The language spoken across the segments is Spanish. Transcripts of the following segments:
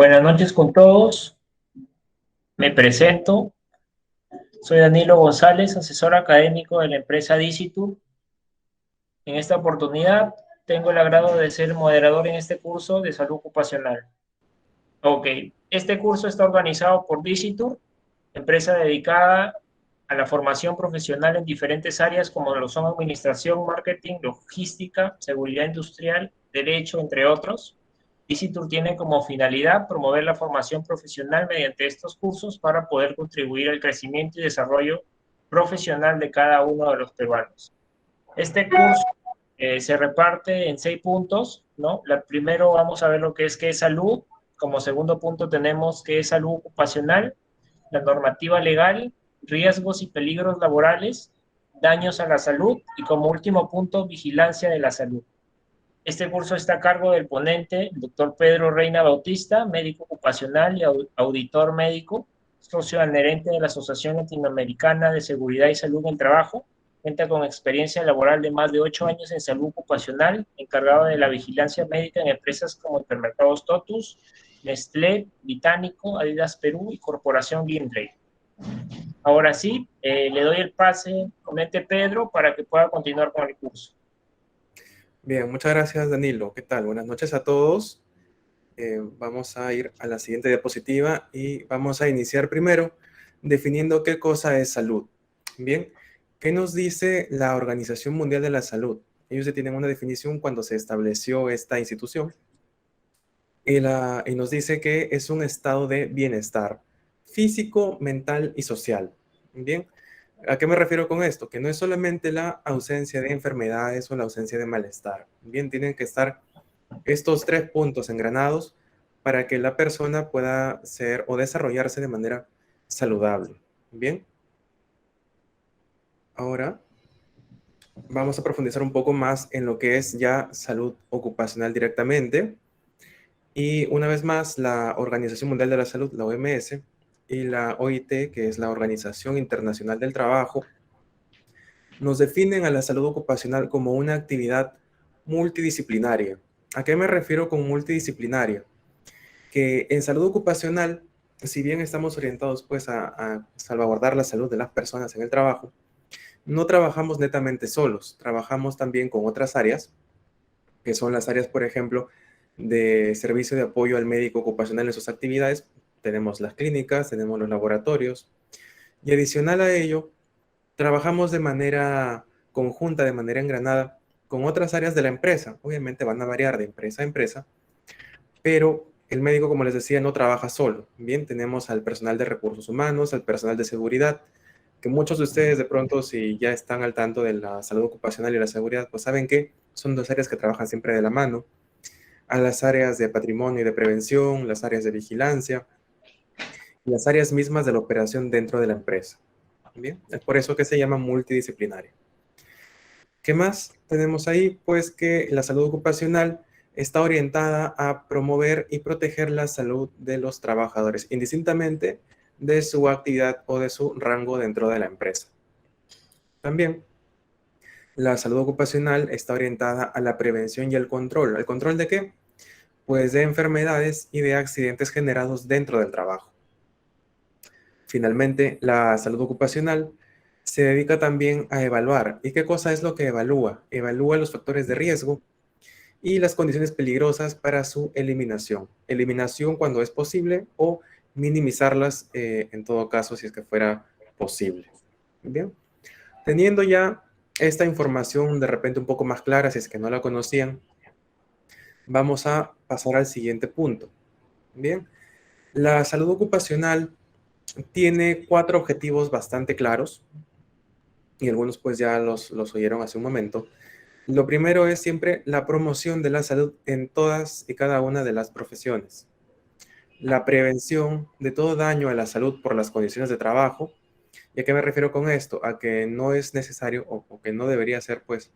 Buenas noches con todos. Me presento. Soy Danilo González, asesor académico de la empresa Dicitur. En esta oportunidad tengo el agrado de ser moderador en este curso de salud ocupacional. Ok, este curso está organizado por Dicitur, empresa dedicada a la formación profesional en diferentes áreas como lo son administración, marketing, logística, seguridad industrial, derecho, entre otros. Dicitur tiene como finalidad promover la formación profesional mediante estos cursos para poder contribuir al crecimiento y desarrollo profesional de cada uno de los peruanos. Este curso se reparte en 6 puntos, ¿no? Primero vamos a ver lo que es salud. Como segundo punto tenemos qué es salud ocupacional, la normativa legal, riesgos y peligros laborales, daños a la salud y como último punto, vigilancia de la salud. Este curso está a cargo del ponente, el doctor Pedro Reina Bautista, médico ocupacional y auditor médico, socio adherente de la Asociación Latinoamericana de Seguridad y Salud en el Trabajo. Cuenta con experiencia laboral de más de 8 años en salud ocupacional, encargado de la vigilancia médica en empresas como Hipermercados Totus, Nestlé, Británico, Adidas Perú y Corporación Gimdrake. Ahora sí, le doy el pase, comente Pedro, para que pueda continuar con el curso. Bien, muchas gracias, Danilo. ¿Qué tal? Buenas noches a todos. Vamos a ir a la siguiente diapositiva y vamos a iniciar primero definiendo qué cosa es salud. Bien, ¿qué nos dice la Organización Mundial de la Salud? Ellos ya tienen una definición cuando se estableció esta institución y nos dice que es un estado de bienestar físico, mental y social. Bien, ¿a qué me refiero con esto? Que no es solamente la ausencia de enfermedades o la ausencia de malestar. Bien, tienen que estar estos 3 puntos engranados para que la persona pueda ser o desarrollarse de manera saludable. Bien. Ahora vamos a profundizar un poco más en lo que es ya salud ocupacional directamente. Y una vez más, la Organización Mundial de la Salud, la OMS, y la OIT, que es la Organización Internacional del Trabajo, nos definen a la salud ocupacional como una actividad multidisciplinaria. ¿A qué me refiero con multidisciplinaria? Que en salud ocupacional, si bien estamos orientados pues a salvaguardar la salud de las personas en el trabajo, no trabajamos netamente solos, trabajamos también con otras áreas, que son las áreas, por ejemplo, de servicio de apoyo al médico ocupacional en sus actividades. Tenemos las clínicas, tenemos los laboratorios, y adicional a ello, trabajamos de manera conjunta, de manera engranada, con otras áreas de la empresa. Obviamente van a variar de empresa a empresa, pero el médico, como les decía, no trabaja solo. Bien, tenemos al personal de recursos humanos, al personal de seguridad, que muchos de ustedes de pronto, si ya están al tanto de la salud ocupacional y la seguridad, pues saben que son dos áreas que trabajan siempre de la mano. A las áreas de patrimonio y de prevención, las áreas de vigilancia, y las áreas mismas de la operación dentro de la empresa. Bien, es por eso que se llama multidisciplinaria. ¿Qué más tenemos ahí? Pues que la salud ocupacional está orientada a promover y proteger la salud de los trabajadores, indistintamente de su actividad o de su rango dentro de la empresa. También la salud ocupacional está orientada a la prevención y al control. ¿El control de qué? Pues de enfermedades y de accidentes generados dentro del trabajo. Finalmente, la salud ocupacional se dedica también a evaluar. ¿Y qué cosa es lo que evalúa? Evalúa los factores de riesgo y las condiciones peligrosas para su eliminación. Eliminación cuando es posible o minimizarlas en todo caso si es que fuera posible. Bien, teniendo ya esta información de repente un poco más clara, si es que no la conocían, vamos a pasar al siguiente punto. Bien, la salud ocupacional tiene 4 objetivos bastante claros y algunos pues ya los oyeron hace un momento. Lo primero es siempre la promoción de la salud en todas y cada una de las profesiones. La prevención de todo daño a la salud por las condiciones de trabajo. ¿Y a qué me refiero con esto? A que no es necesario o que no debería ser pues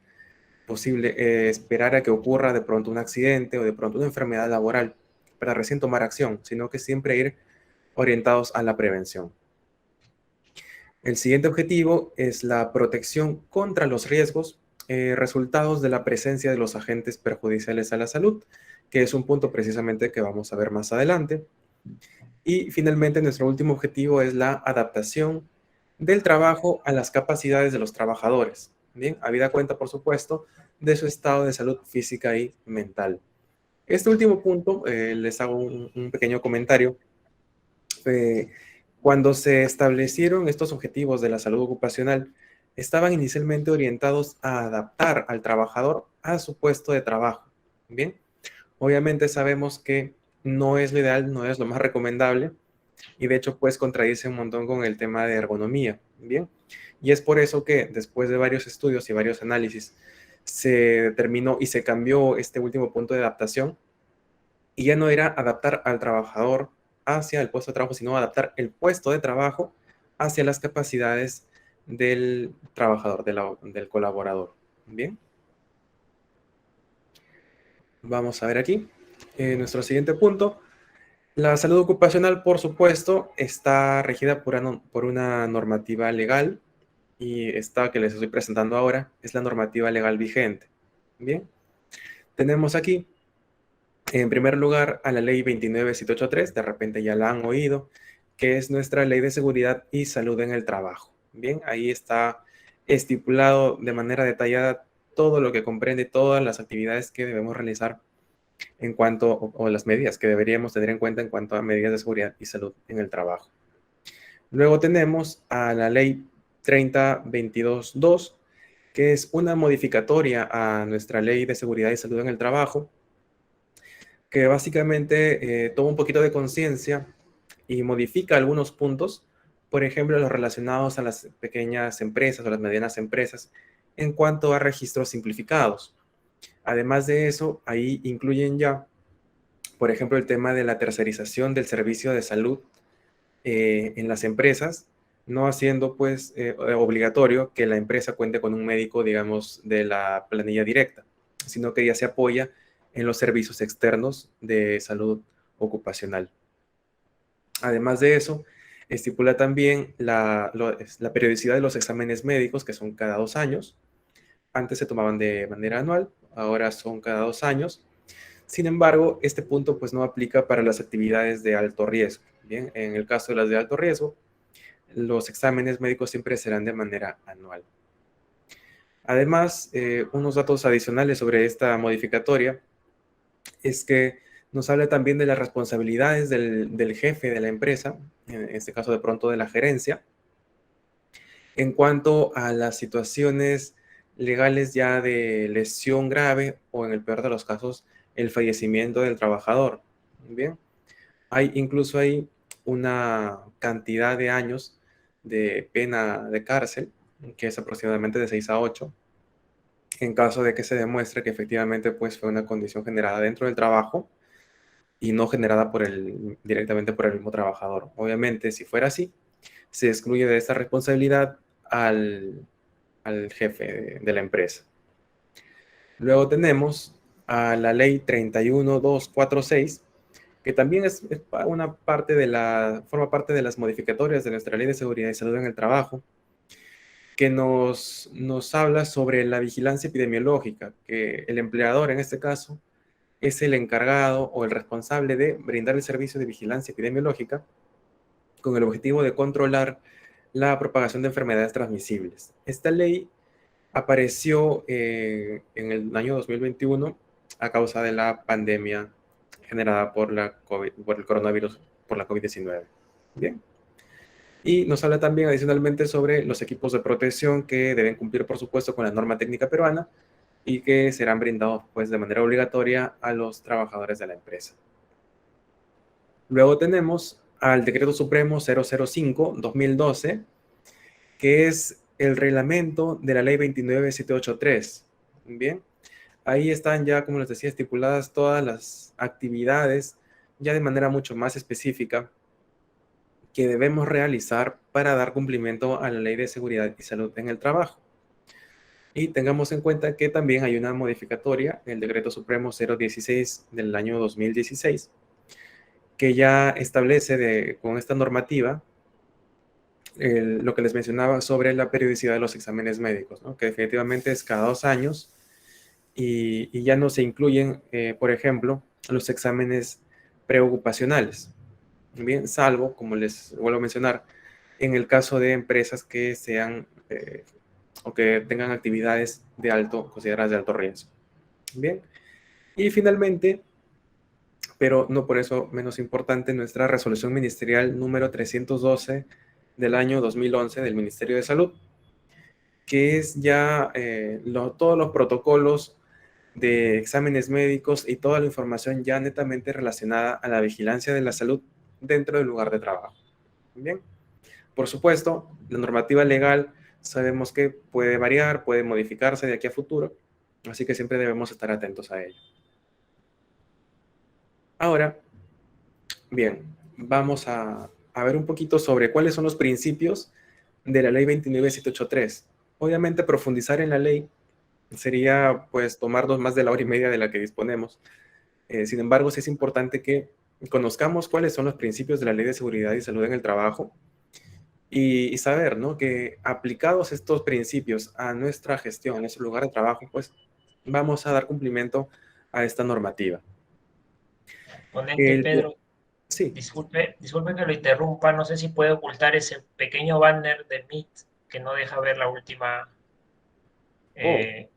posible esperar a que ocurra de pronto un accidente o de pronto una enfermedad laboral para recién tomar acción, sino que siempre ir orientados a la prevención. El siguiente objetivo es la protección contra los riesgos resultados de la presencia de los agentes perjudiciales a la salud. que es un punto precisamente que vamos a ver más adelante. Y finalmente, nuestro último objetivo es la adaptación del trabajo a las capacidades de los trabajadores. Bien, habida cuenta, por supuesto, de su estado de salud física y mental. Este último punto, les hago un pequeño comentario. Eh, Cuando se establecieron estos objetivos de la salud ocupacional, estaban inicialmente orientados a adaptar al trabajador a su puesto de trabajo. Bien, obviamente sabemos que no es lo ideal, no es lo más recomendable, y de hecho pues contradice un montón con el tema de ergonomía, ¿bien? Y es por eso que después de varios estudios y varios análisis se determinó y se cambió este último punto de adaptación, y ya no era adaptar al trabajador hacia el puesto de trabajo, sino adaptar el puesto de trabajo hacia las capacidades del trabajador, del colaborador. Bien, vamos a ver aquí nuestro siguiente punto. La salud ocupacional, por supuesto, está regida por una normativa legal, y esta que les estoy presentando ahora es la normativa legal vigente. Bien, tenemos aquí, en primer lugar, a la ley 29783, de repente ya la han oído, que es nuestra ley de seguridad y salud en el trabajo. Bien, ahí está estipulado de manera detallada todo lo que comprende todas las actividades que debemos realizar en cuanto, o las medidas que deberíamos tener en cuenta en cuanto a medidas de seguridad y salud en el trabajo. Luego tenemos a la ley 3022-2, que es una modificatoria a nuestra ley de seguridad y salud en el trabajo, que básicamente toma un poquito de conciencia y modifica algunos puntos, por ejemplo, los relacionados a las pequeñas empresas o las medianas empresas en cuanto a registros simplificados. Además de eso, ahí incluyen ya, por ejemplo, el tema de la tercerización del servicio de salud en las empresas, no haciendo pues obligatorio que la empresa cuente con un médico, digamos, de la planilla directa, sino que ya se apoya en los servicios externos de salud ocupacional. Además de eso, estipula también la periodicidad de los exámenes médicos, que son cada 2 años. Antes se tomaban de manera anual, ahora son cada 2 años. Sin embargo, este punto pues no aplica para las actividades de alto riesgo. Bien, en el caso de las de alto riesgo, los exámenes médicos siempre serán de manera anual. Además, unos datos adicionales sobre esta modificatoria es que nos habla también de las responsabilidades del jefe de la empresa, en este caso de pronto de la gerencia, en cuanto a las situaciones legales ya de lesión grave o en el peor de los casos, el fallecimiento del trabajador. Bien, hay incluso hay una cantidad de años de pena de cárcel, que es aproximadamente de 6 a 8, en caso de que se demuestre que efectivamente pues, fue una condición generada dentro del trabajo y no generada directamente por el mismo trabajador. Obviamente, si fuera así, se excluye de esta responsabilidad al jefe de la empresa. Luego tenemos a la ley 31246, que también forma parte de las modificatorias de nuestra ley de seguridad y salud en el trabajo, que nos habla sobre la vigilancia epidemiológica, que el empleador en este caso es el encargado o el responsable de brindar el servicio de vigilancia epidemiológica con el objetivo de controlar la propagación de enfermedades transmisibles. Esta ley apareció en el año 2021 a causa de la pandemia generada por el coronavirus, por la COVID-19. Bien. Y nos habla también adicionalmente sobre los equipos de protección que deben cumplir, por supuesto, con la norma técnica peruana y que serán brindados pues, de manera obligatoria a los trabajadores de la empresa. Luego tenemos al Decreto Supremo 005-2012, que es el reglamento de la Ley 29783. Bien, ahí están ya, como les decía, estipuladas todas las actividades ya de manera mucho más específica que debemos realizar para dar cumplimiento a la Ley de Seguridad y Salud en el Trabajo. Y tengamos en cuenta que también hay una modificatoria, el Decreto Supremo 016 del año 2016, que ya establece con esta normativa lo que les mencionaba sobre la periodicidad de los exámenes médicos, ¿no? Que definitivamente es cada 2 años y ya no se incluyen, por ejemplo, los exámenes preocupacionales. Bien, salvo, como les vuelvo a mencionar, en el caso de empresas que sean o que tengan actividades de consideradas de alto riesgo. Bien, y finalmente, pero no por eso menos importante, nuestra resolución ministerial número 312 del año 2011 del Ministerio de Salud, que es ya todos los protocolos de exámenes médicos y toda la información ya netamente relacionada a la vigilancia de la salud dentro del lugar de trabajo. Bien, por supuesto, la normativa legal sabemos que puede variar, puede modificarse de aquí a futuro, así que siempre debemos estar atentos a ello. Ahora, bien, vamos a ver un poquito sobre cuáles son los principios de la ley 29783. Obviamente, profundizar en la ley sería pues tomarnos más de la hora y media de la que disponemos. Sin embargo, sí es importante que conozcamos cuáles son los principios de la Ley de Seguridad y Salud en el Trabajo y saber, ¿no?, que aplicados estos principios a nuestra gestión, a nuestro lugar de trabajo, pues vamos a dar cumplimiento a esta normativa. Ponente El, Pedro, sí, disculpe que lo interrumpa, no sé si puede ocultar ese pequeño banner de Meet que no deja ver la última. oh, eh,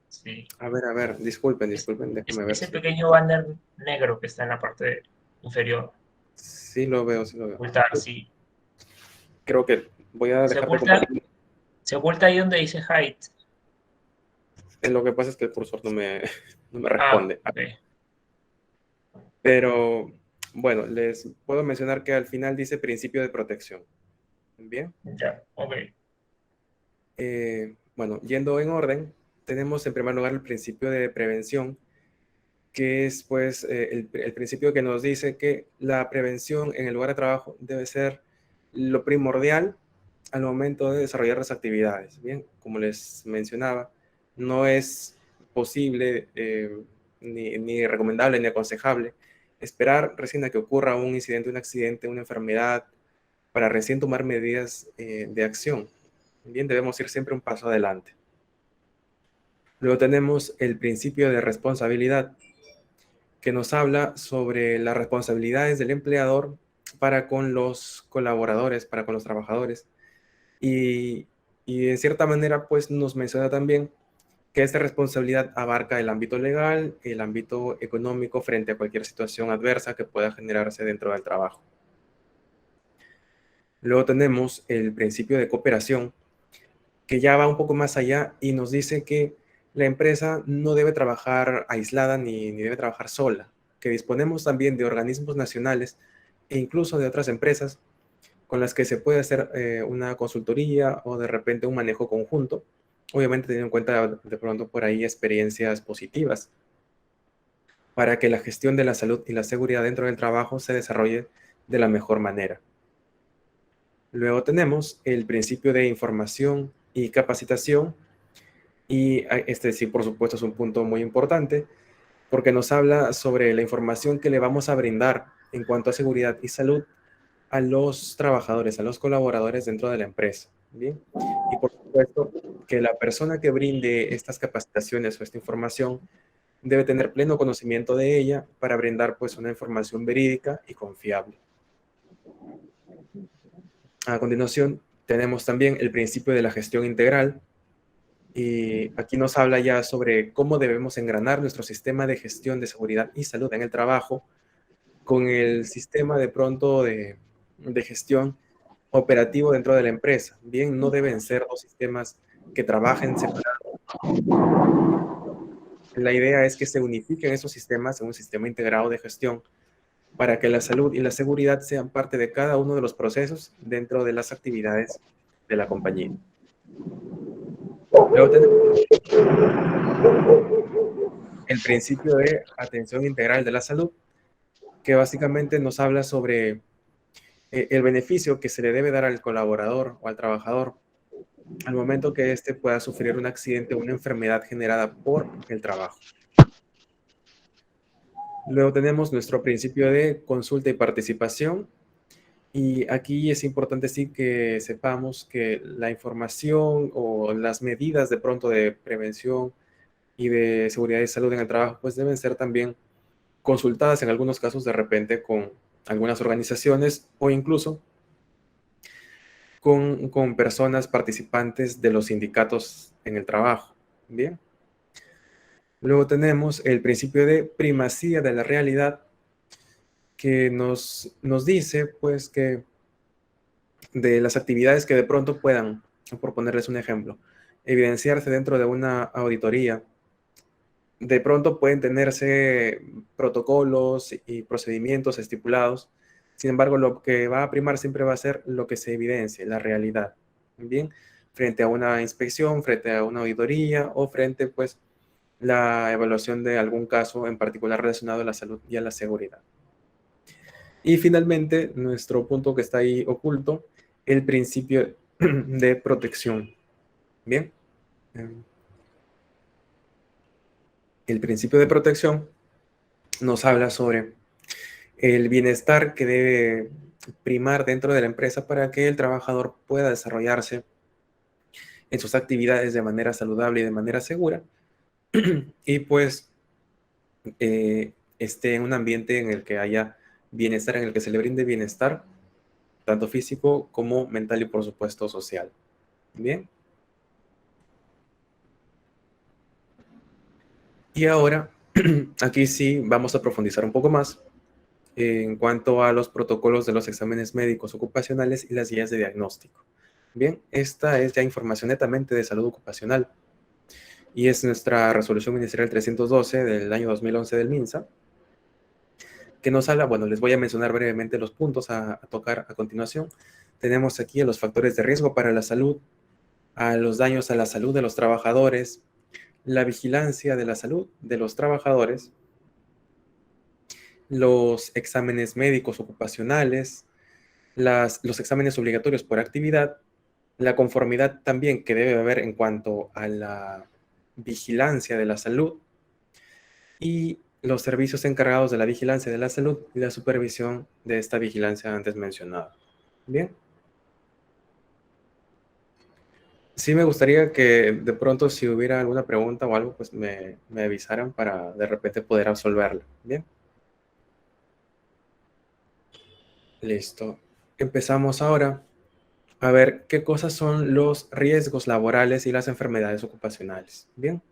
sí. a ver, disculpen, Es, déjenme ver ese si. pequeño banner negro que está en la parte inferior. Sí lo veo, sí lo veo. Ocultar, sí. Creo que voy a Se dejar de oculta, compartir. se oculta ahí donde dice height. Lo que pasa es que el cursor no me Ah, responde. ok. Pero bueno, les puedo mencionar que al final dice principio de protección. Bien. Ya, ok. Bueno, yendo en orden, tenemos en primer lugar el principio de prevención, que es pues el principio que nos dice que la prevención en el lugar de trabajo debe ser lo primordial al momento de desarrollar las actividades. Bien, como les mencionaba, no es posible ni recomendable ni aconsejable esperar recién a que ocurra un incidente, un accidente, una enfermedad, para recién tomar medidas de acción. Bien, debemos ir siempre un paso adelante. Luego tenemos el principio de responsabilidad, que nos habla sobre las responsabilidades del empleador para con los colaboradores, para con los trabajadores. Y, y en cierta manera, pues nos menciona también que esta responsabilidad abarca el ámbito legal, el ámbito económico frente a cualquier situación adversa que pueda generarse dentro del trabajo. Luego tenemos el principio de cooperación, que ya va un poco más allá y nos dice que la empresa no debe trabajar aislada ni debe trabajar sola, que disponemos también de organismos nacionales e incluso de otras empresas con las que se puede hacer una consultoría o de repente un manejo conjunto, obviamente teniendo en cuenta de pronto por ahí experiencias positivas, para que la gestión de la salud y la seguridad dentro del trabajo se desarrolle de la mejor manera. Luego tenemos el principio de información y capacitación, y este sí, por supuesto, es un punto muy importante porque nos habla sobre la información que le vamos a brindar en cuanto a seguridad y salud a los trabajadores, a los colaboradores dentro de la empresa. Bien, y por supuesto que la persona que brinde estas capacitaciones o esta información debe tener pleno conocimiento de ella para brindar pues una información verídica y confiable. A continuación, tenemos también el principio de la gestión integral, y aquí nos habla ya sobre cómo debemos engranar nuestro sistema de gestión de seguridad y salud en el trabajo con el sistema de pronto de gestión operativo dentro de la empresa. Bien, no deben ser dos sistemas que trabajen separados. La idea es que se unifiquen esos sistemas en un sistema integrado de gestión para que la salud y la seguridad sean parte de cada uno de los procesos dentro de las actividades de la compañía. Luego tenemos el principio de atención integral de la salud, que básicamente nos habla sobre el beneficio que se le debe dar al colaborador o al trabajador al momento que éste pueda sufrir un accidente o una enfermedad generada por el trabajo. Luego tenemos nuestro principio de consulta y participación, y aquí es importante sí que sepamos que la información o las medidas de pronto de prevención y de seguridad y salud en el trabajo pues deben ser también consultadas en algunos casos de repente con algunas organizaciones o incluso con personas participantes de los sindicatos en el trabajo. Bien. Luego tenemos el principio de primacía de la realidad, que nos dice pues que de las actividades que de pronto puedan, por ponerles un ejemplo, evidenciarse dentro de una auditoría, de pronto pueden tenerse protocolos y procedimientos estipulados. Sin embargo, lo que va a primar siempre va a ser lo que se evidencie, la realidad. Bien, frente a una inspección, frente a una auditoría o frente pues la evaluación de algún caso en particular relacionado a la salud y a la seguridad. Y finalmente, nuestro punto que está ahí oculto, el principio de protección. Bien. El principio de protección nos habla sobre el bienestar que debe primar dentro de la empresa para que el trabajador pueda desarrollarse en sus actividades de manera saludable y de manera segura y pues esté en un ambiente en el que haya bienestar, en el que se le brinde bienestar, tanto físico como mental y por supuesto social. Bien. Y ahora, aquí sí vamos a profundizar un poco más en cuanto a los protocolos de los exámenes médicos ocupacionales y las guías de diagnóstico. Bien, esta es ya información netamente de salud ocupacional y es nuestra resolución ministerial 312 del año 2011 del MINSA, que nos habla, bueno, les voy a mencionar brevemente los puntos a tocar a continuación. Tenemos aquí a los factores de riesgo para la salud, a los daños a la salud de los trabajadores, la vigilancia de la salud de los trabajadores, los exámenes médicos ocupacionales, los exámenes obligatorios por actividad, la conformidad también que debe haber en cuanto a la vigilancia de la salud y los servicios encargados de la vigilancia de la salud y la supervisión de esta vigilancia antes mencionada. Bien. Sí me gustaría que de pronto si hubiera alguna pregunta o algo, pues me avisaran para de repente poder absolverla. Bien. Listo. Empezamos ahora a ver qué cosas son los riesgos laborales y las enfermedades ocupacionales. Bien.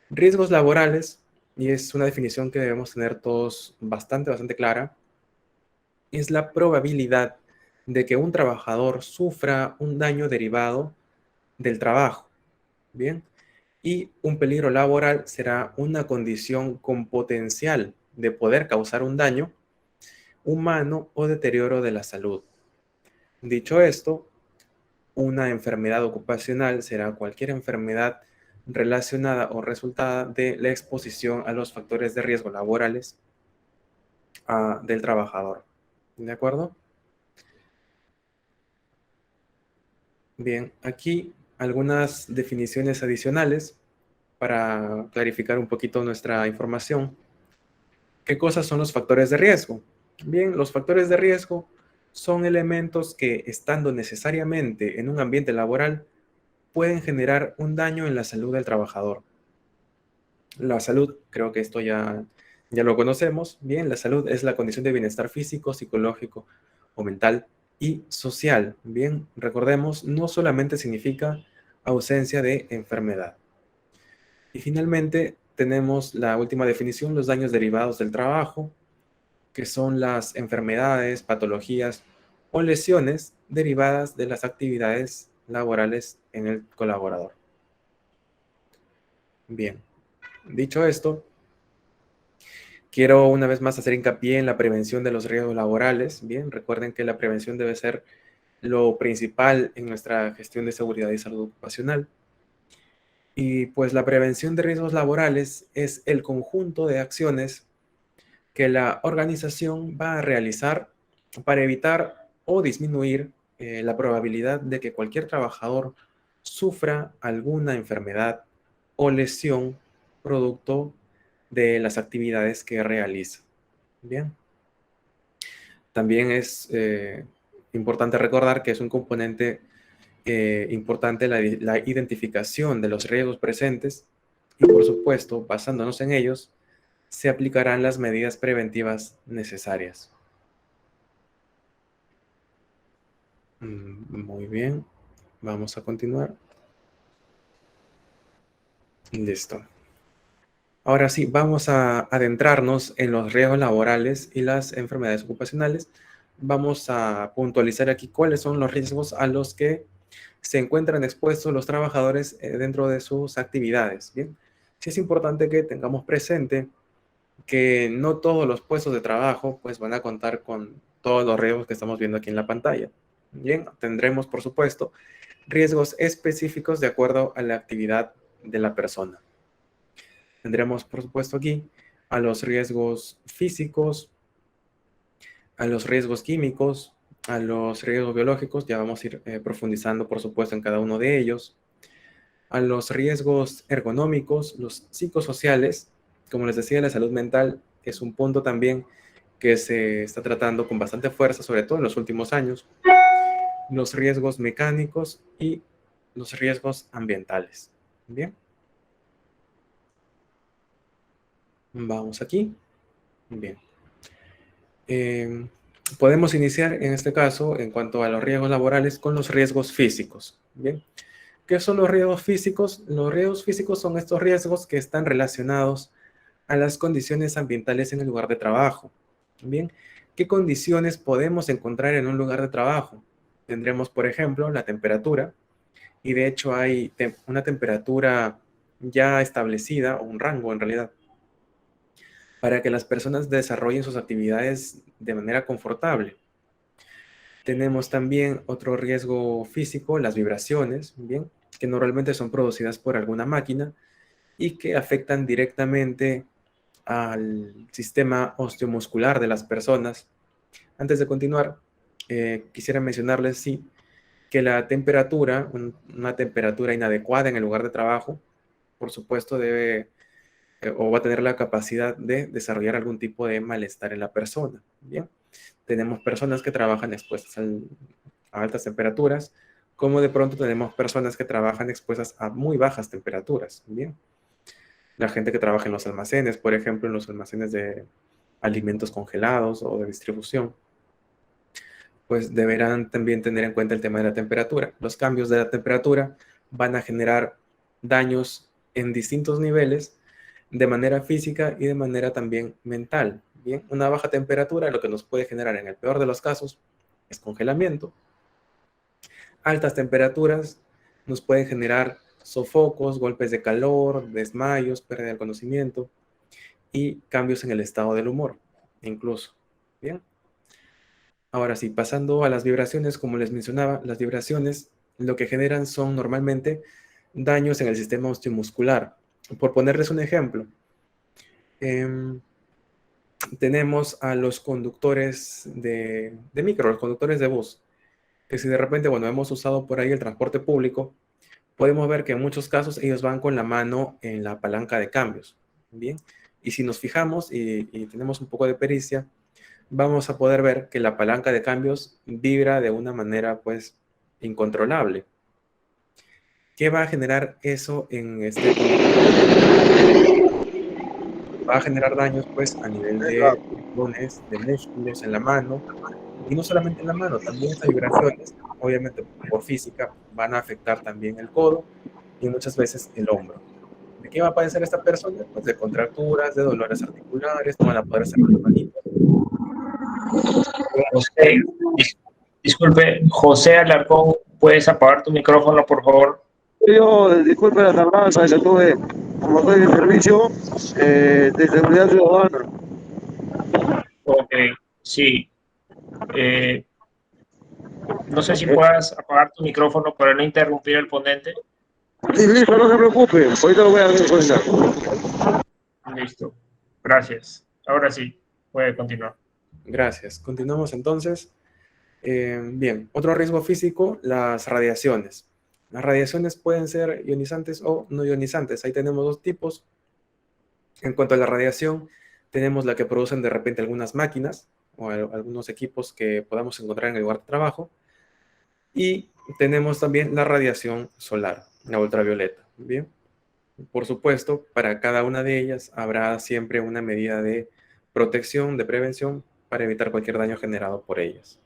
Riesgos laborales, y es una definición que debemos tener todos bastante clara, es la probabilidad de que un trabajador sufra un daño derivado del trabajo. Bien. Y un peligro laboral será una condición con potencial de poder causar un daño humano o deterioro de la salud. Dicho esto, una enfermedad ocupacional será cualquier enfermedad relacionada o resultada de la exposición a los factores de riesgo laborales del trabajador. ¿De acuerdo? Bien, aquí algunas definiciones adicionales para clarificar un poquito nuestra información. ¿Qué cosas son los factores de riesgo? Bien, los factores de riesgo son elementos que, estando necesariamente en un ambiente laboral, pueden generar un daño en la salud del trabajador. La salud, creo que esto ya lo conocemos. Bien, la salud es la condición de bienestar físico, psicológico o mental y social. Bien, recordemos, no solamente significa ausencia de enfermedad. Y finalmente tenemos la última definición, los daños derivados del trabajo, que son las enfermedades, patologías o lesiones derivadas de las actividades laborales en el colaborador. Bien, dicho esto, quiero una vez más hacer hincapié en la prevención de los riesgos laborales. Bien, recuerden que la prevención debe ser lo principal en nuestra gestión de seguridad y salud ocupacional. Y pues la prevención de riesgos laborales es el conjunto de acciones que la organización va a realizar para evitar o disminuir la probabilidad de que cualquier trabajador sufra alguna enfermedad o lesión producto de las actividades que realiza. Bien. También es importante recordar que es un componente importante la identificación de los riesgos presentes y, por supuesto, basándonos en ellos, se aplicarán las medidas preventivas necesarias. Muy bien, vamos a continuar. Listo. Ahora sí, vamos a adentrarnos en los riesgos laborales y las enfermedades ocupacionales. Vamos a puntualizar aquí cuáles son los riesgos a los que se encuentran expuestos los trabajadores dentro de sus actividades. Bien, sí es importante que tengamos presente que no todos los puestos de trabajo pues van a contar con todos los riesgos que estamos viendo aquí en la pantalla. Bien, tendremos por supuesto riesgos específicos de acuerdo a la actividad de la persona. Tendremos por supuesto aquí a los riesgos físicos, a los riesgos químicos, a los riesgos biológicos, ya vamos a ir profundizando por supuesto en cada uno de ellos, a los riesgos ergonómicos, los psicosociales. Como les decía, la salud mental es un punto también que se está tratando con bastante fuerza, sobre todo en los últimos años, los riesgos mecánicos y los riesgos ambientales. Bien. Vamos aquí. Bien. Podemos iniciar en este caso, en cuanto a los riesgos laborales, con los riesgos físicos. Bien. ¿Qué son los riesgos físicos? Los riesgos físicos son estos riesgos que están relacionados a las condiciones ambientales en el lugar de trabajo. Bien, ¿qué condiciones podemos encontrar en un lugar de trabajo? Tendremos, por ejemplo, la temperatura, y de hecho hay una temperatura ya establecida, o un rango en realidad, para que las personas desarrollen sus actividades de manera confortable. Tenemos también otro riesgo físico, las vibraciones, bien, que normalmente son producidas por alguna máquina y que afectan directamente al sistema osteomuscular de las personas. Antes de continuar, quisiera mencionarles, sí, que la temperatura, una temperatura inadecuada en el lugar de trabajo, por supuesto debe o va a tener la capacidad de desarrollar algún tipo de malestar en la persona. Bien, tenemos personas que trabajan expuestas a altas temperaturas, como de pronto tenemos personas que trabajan expuestas a muy bajas temperaturas. Bien, la gente que trabaja en los almacenes, por ejemplo, en los almacenes de alimentos congelados o de distribución, pues deberán también tener en cuenta el tema de la temperatura. Los cambios de la temperatura van a generar daños en distintos niveles de manera física y de manera también mental. Bien, una baja temperatura lo que nos puede generar en el peor de los casos es congelamiento. Altas temperaturas nos pueden generar sofocos, golpes de calor, desmayos, pérdida del conocimiento y cambios en el estado del humor, incluso. Bien. Ahora sí, pasando a las vibraciones, como les mencionaba, las vibraciones lo que generan son normalmente daños en el sistema osteomuscular. Por ponerles un ejemplo, tenemos a los conductores de micro, los conductores de bus, que si de repente, bueno, hemos usado por ahí el transporte público, podemos ver que en muchos casos ellos van con la mano en la palanca de cambios, ¿bien? Y si nos fijamos y tenemos un poco de pericia, vamos a poder ver que la palanca de cambios vibra de una manera, pues, incontrolable. ¿Qué va a generar eso en este conductor? Va a generar daños, pues, a nivel de tendones, de músculos en la mano, y no solamente en la mano, también estas vibraciones, obviamente por física, van a afectar también el codo y muchas veces el hombro. ¿De qué va a padecer esta persona? Pues de contracturas, de dolores articulares, no van a poder hacer las manitos. José, disculpe, José Alarcón, ¿puedes apagar tu micrófono, por favor? Yo, disculpe la tardanza, que tuve, como estoy de servicio de seguridad ciudadana. Ok, sí. Eh, no sé si puedas apagar tu micrófono para no interrumpir al ponente. Sí, listo, no se preocupe, ahorita lo voy a hacer cuenta. Listo, gracias. Ahora sí, puede continuar. Gracias. Continuamos entonces. Bien, otro riesgo físico, las radiaciones. Las radiaciones pueden ser ionizantes o no ionizantes. Ahí tenemos dos tipos. En cuanto a la radiación, tenemos la que producen de repente algunas máquinas o algunos equipos que podamos encontrar en el lugar de trabajo. Y tenemos también la radiación solar, la ultravioleta. Bien. Por supuesto, para cada una de ellas habrá siempre una medida de protección, de prevención, para evitar cualquier daño generado por ellas.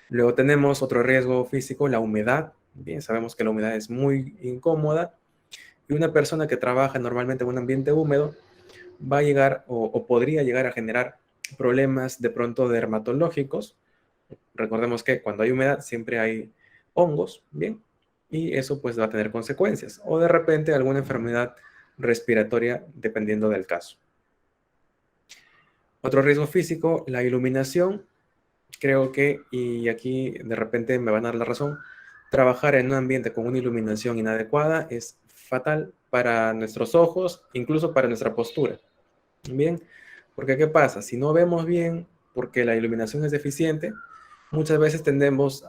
Luego tenemos otro riesgo físico, la humedad. Bien, sabemos que la humedad es muy incómoda y una persona que trabaja normalmente en un ambiente húmedo va a llegar o podría llegar a generar problemas de pronto dermatológicos. Recordemos que cuando hay humedad siempre hay hongos, ¿bien? Y eso pues va a tener consecuencias. O de repente alguna enfermedad respiratoria, dependiendo del caso. Otro riesgo físico, la iluminación. Creo que, y aquí de repente me van a dar la razón, trabajar en un ambiente con una iluminación inadecuada es fatal para nuestros ojos, incluso para nuestra postura. Bien, porque ¿qué pasa? Si no vemos bien, porque la iluminación es deficiente, muchas veces tenemos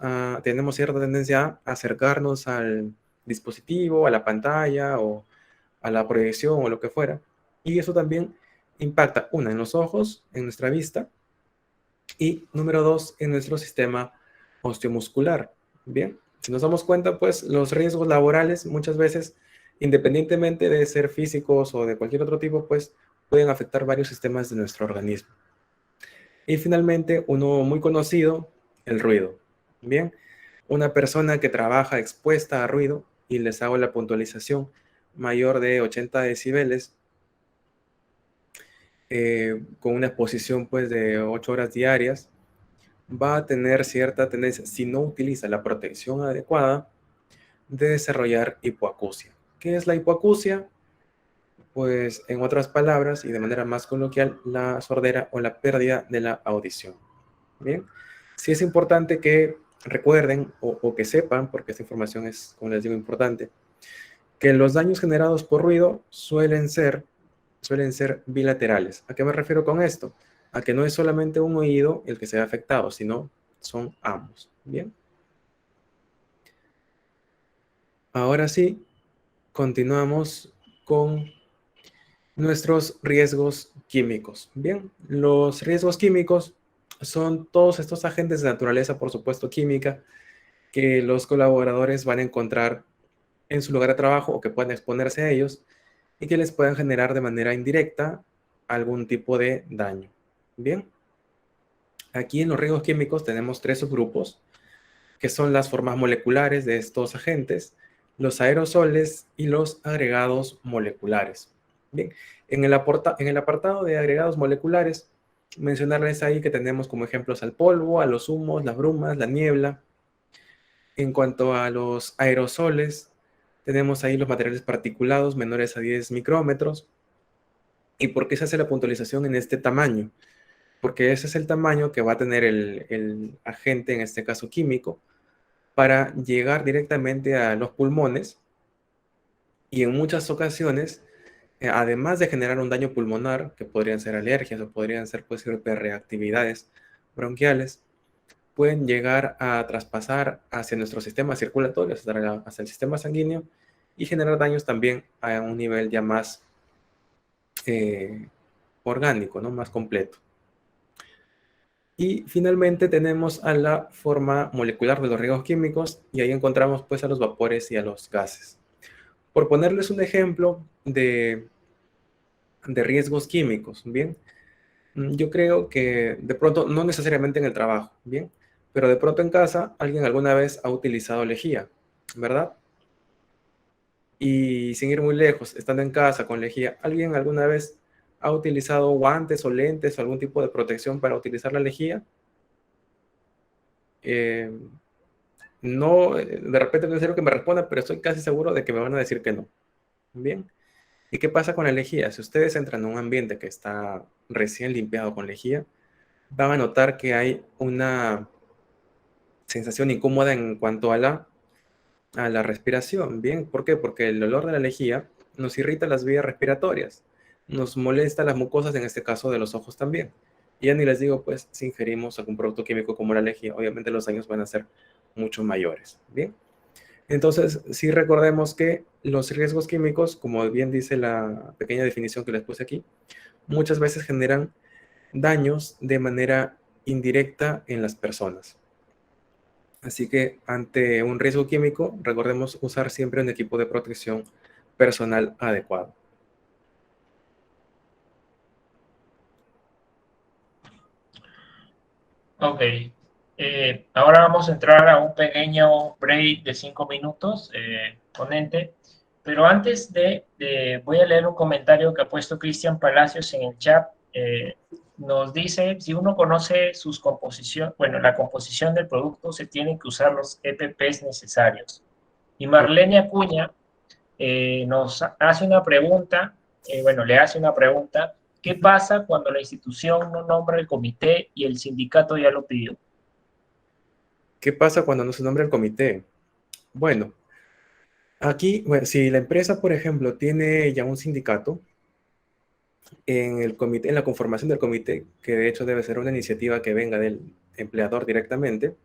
cierta tendencia a acercarnos al dispositivo, a la pantalla o a la proyección o lo que fuera. Y eso también impacta, una, en los ojos, en nuestra vista, y número dos, en nuestro sistema osteomuscular. Bien, si nos damos cuenta, pues los riesgos laborales muchas veces, independientemente de ser físicos o de cualquier otro tipo, pues pueden afectar varios sistemas de nuestro organismo. Y finalmente, uno muy conocido, el ruido. Bien, una persona que trabaja expuesta a ruido, y les hago la puntualización, mayor de 80 decibeles, con una exposición pues de 8 horas diarias, va a tener cierta tendencia, si no utiliza la protección adecuada, de desarrollar hipoacusia. ¿Qué es la hipoacusia? Pues en otras palabras y de manera más coloquial, la sordera o la pérdida de la audición. Bien, sí es importante que recuerden o que sepan, porque esta información es, como les digo, importante, que los daños generados por ruido suelen ser bilaterales. ¿A qué me refiero con esto? A que no es solamente un oído el que se ve afectado, sino son ambos. Bien. Ahora sí, continuamos con nuestros riesgos químicos. Bien, los riesgos químicos son todos estos agentes de naturaleza, por supuesto, química, que los colaboradores van a encontrar en su lugar de trabajo o que puedan exponerse a ellos y que les puedan generar de manera indirecta algún tipo de daño. Bien, aquí en los riesgos químicos tenemos tres subgrupos, que son las formas moleculares de estos agentes, los aerosoles y los agregados moleculares. Bien, en el apartado de agregados moleculares, mencionarles ahí que tenemos como ejemplos al polvo, a los humos, las brumas, la niebla. En cuanto a los aerosoles, tenemos ahí los materiales particulados menores a 10 micrómetros. ¿Y por qué se hace la puntualización en este tamaño? Porque ese es el tamaño que va a tener el agente, en este caso químico, para llegar directamente a los pulmones y en muchas ocasiones, además de generar un daño pulmonar, que podrían ser alergias o podrían ser pues, reactividades bronquiales, pueden llegar a traspasar hacia nuestro sistema circulatorio, hasta el sistema sanguíneo y generar daños también a un nivel ya más orgánico, ¿no? Más completo. Y finalmente tenemos a la forma molecular de los riesgos químicos y ahí encontramos pues a los vapores y a los gases. Por ponerles un ejemplo de riesgos químicos, ¿bien? Yo creo que de pronto, no necesariamente en el trabajo, ¿bien? Pero de pronto en casa alguien alguna vez ha utilizado lejía, ¿verdad? Y sin ir muy lejos, estando en casa con lejía, ¿alguien alguna vez ha utilizado guantes o lentes o algún tipo de protección para utilizar la lejía? No, de repente no es necesario que me respondan, pero estoy casi seguro de que me van a decir que no. Bien. ¿Y qué pasa con la lejía? Si ustedes entran a un ambiente que está recién limpiado con lejía, van a notar que hay una sensación incómoda en cuanto a la respiración. Bien, ¿por qué? Porque el olor de la lejía nos irrita las vías respiratorias, nos molesta las mucosas, en este caso de los ojos también. Y ya ni les digo, pues, si ingerimos algún producto químico como la lejía, obviamente los daños van a ser mucho mayores. Bien. Entonces, sí recordemos que los riesgos químicos, como bien dice la pequeña definición que les puse aquí, muchas veces generan daños de manera indirecta en las personas. Así que ante un riesgo químico, recordemos usar siempre un equipo de protección personal adecuado. Ok. Ahora vamos a entrar a un pequeño break de 5 minutos, ponente. Pero antes voy a leer un comentario que ha puesto Cristian Palacios en el chat. Nos dice, si uno conoce sus composiciones, bueno, la composición del producto, se tienen que usar los EPPs necesarios. Y Marlene Acuña nos hace una pregunta, bueno, le hace una pregunta. ¿Qué pasa cuando la institución no nombra el comité y el sindicato ya lo pidió? ¿Qué pasa cuando no se nombra el comité? Bueno, aquí, bueno, si la empresa, por ejemplo, tiene ya un sindicato, en el comité, en la conformación del comité, que de hecho debe ser una iniciativa que venga del empleador directamente,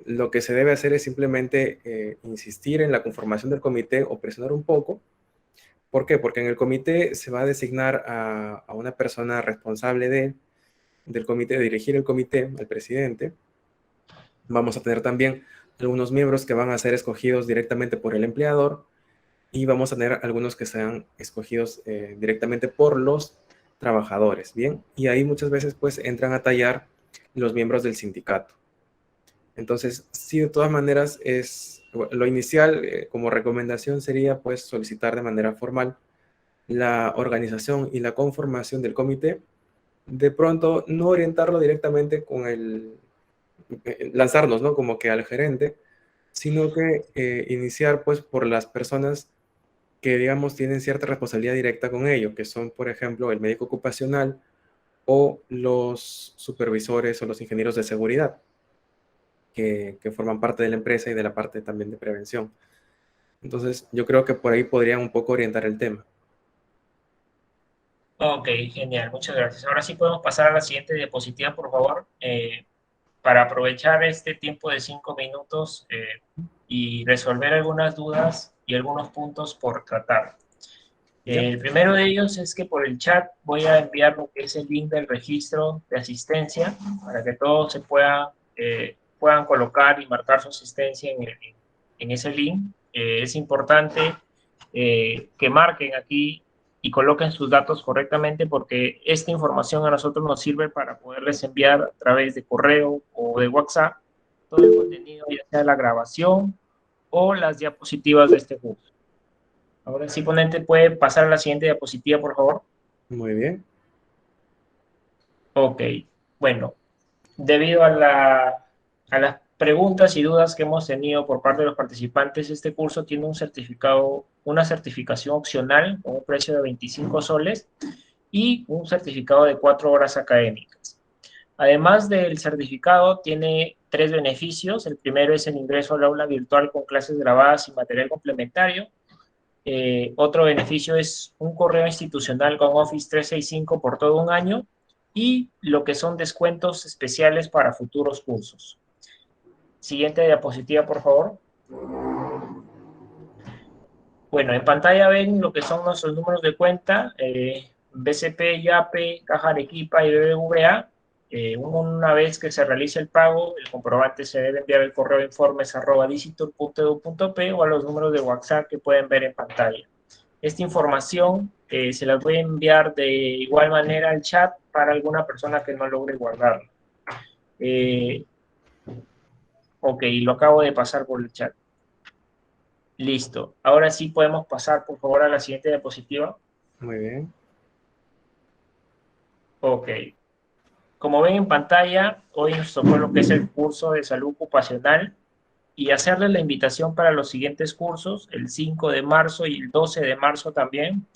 lo que se debe hacer es simplemente insistir en la conformación del comité o presionar un poco. ¿Por qué? Porque en el comité se va a designar a una persona responsable del comité, de dirigir el comité, al presidente. Vamos a tener también algunos miembros que van a ser escogidos directamente por el empleador y vamos a tener algunos que sean escogidos directamente por los trabajadores, ¿bien? Y ahí muchas veces pues entran a tallar los miembros del sindicato. Entonces, sí, de todas maneras, lo inicial como recomendación sería pues solicitar de manera formal la organización y la conformación del comité. De pronto, no orientarlo directamente con lanzarnos, ¿no? Como que al gerente, sino que iniciar pues por las personas que, digamos, tienen cierta responsabilidad directa con ello, que son, por ejemplo, el médico ocupacional o los supervisores o los ingenieros de seguridad, que forman parte de la empresa y de la parte también de prevención. Entonces, yo creo que por ahí podrían un poco orientar el tema. Ok, genial, muchas gracias. Ahora sí podemos pasar a la siguiente diapositiva, por favor, para aprovechar este tiempo de 5 minutos y resolver algunas dudas y algunos puntos por tratar. ¿Ya? El primero de ellos es que por el chat voy a enviar lo que es el link del registro de asistencia para que todos puedan colocar y marcar su asistencia en ese link. Es importante que marquen aquí y coloquen sus datos correctamente porque esta información a nosotros nos sirve para poderles enviar a través de correo o de WhatsApp todo el contenido, ya sea la grabación o las diapositivas de este curso. Ahora sí, ponente, puede pasar a la siguiente diapositiva, por favor. Muy bien. Ok, bueno, debido a las preguntas y dudas que hemos tenido por parte de los participantes, este curso tiene un certificado, una certificación opcional con un precio de 25 soles y un certificado de 4 horas académicas. Además del certificado, tiene 3 beneficios. El primero es el ingreso al aula virtual con clases grabadas y material complementario. Otro beneficio es un correo institucional con Office 365 por todo un año y lo que son descuentos especiales para futuros cursos. Siguiente diapositiva, por favor. Bueno, en pantalla ven lo que son nuestros números de cuenta, BCP, YAPE, Caja Arequipa y BBVA. Una vez que se realice el pago, el comprobante se debe enviar al correo informes@dicitur.edu.p o a los números de WhatsApp que pueden ver en pantalla. Esta información se la voy a enviar de igual manera al chat para alguna persona que no logre guardarlo. Ok, lo acabo de pasar por el chat. Listo. Ahora sí podemos pasar, por favor, a la siguiente diapositiva. Muy bien. Ok. Como ven en pantalla, hoy nos tocó lo que es el curso de salud ocupacional y hacerles la invitación para los siguientes cursos, el 5 de marzo y el 12 de marzo también,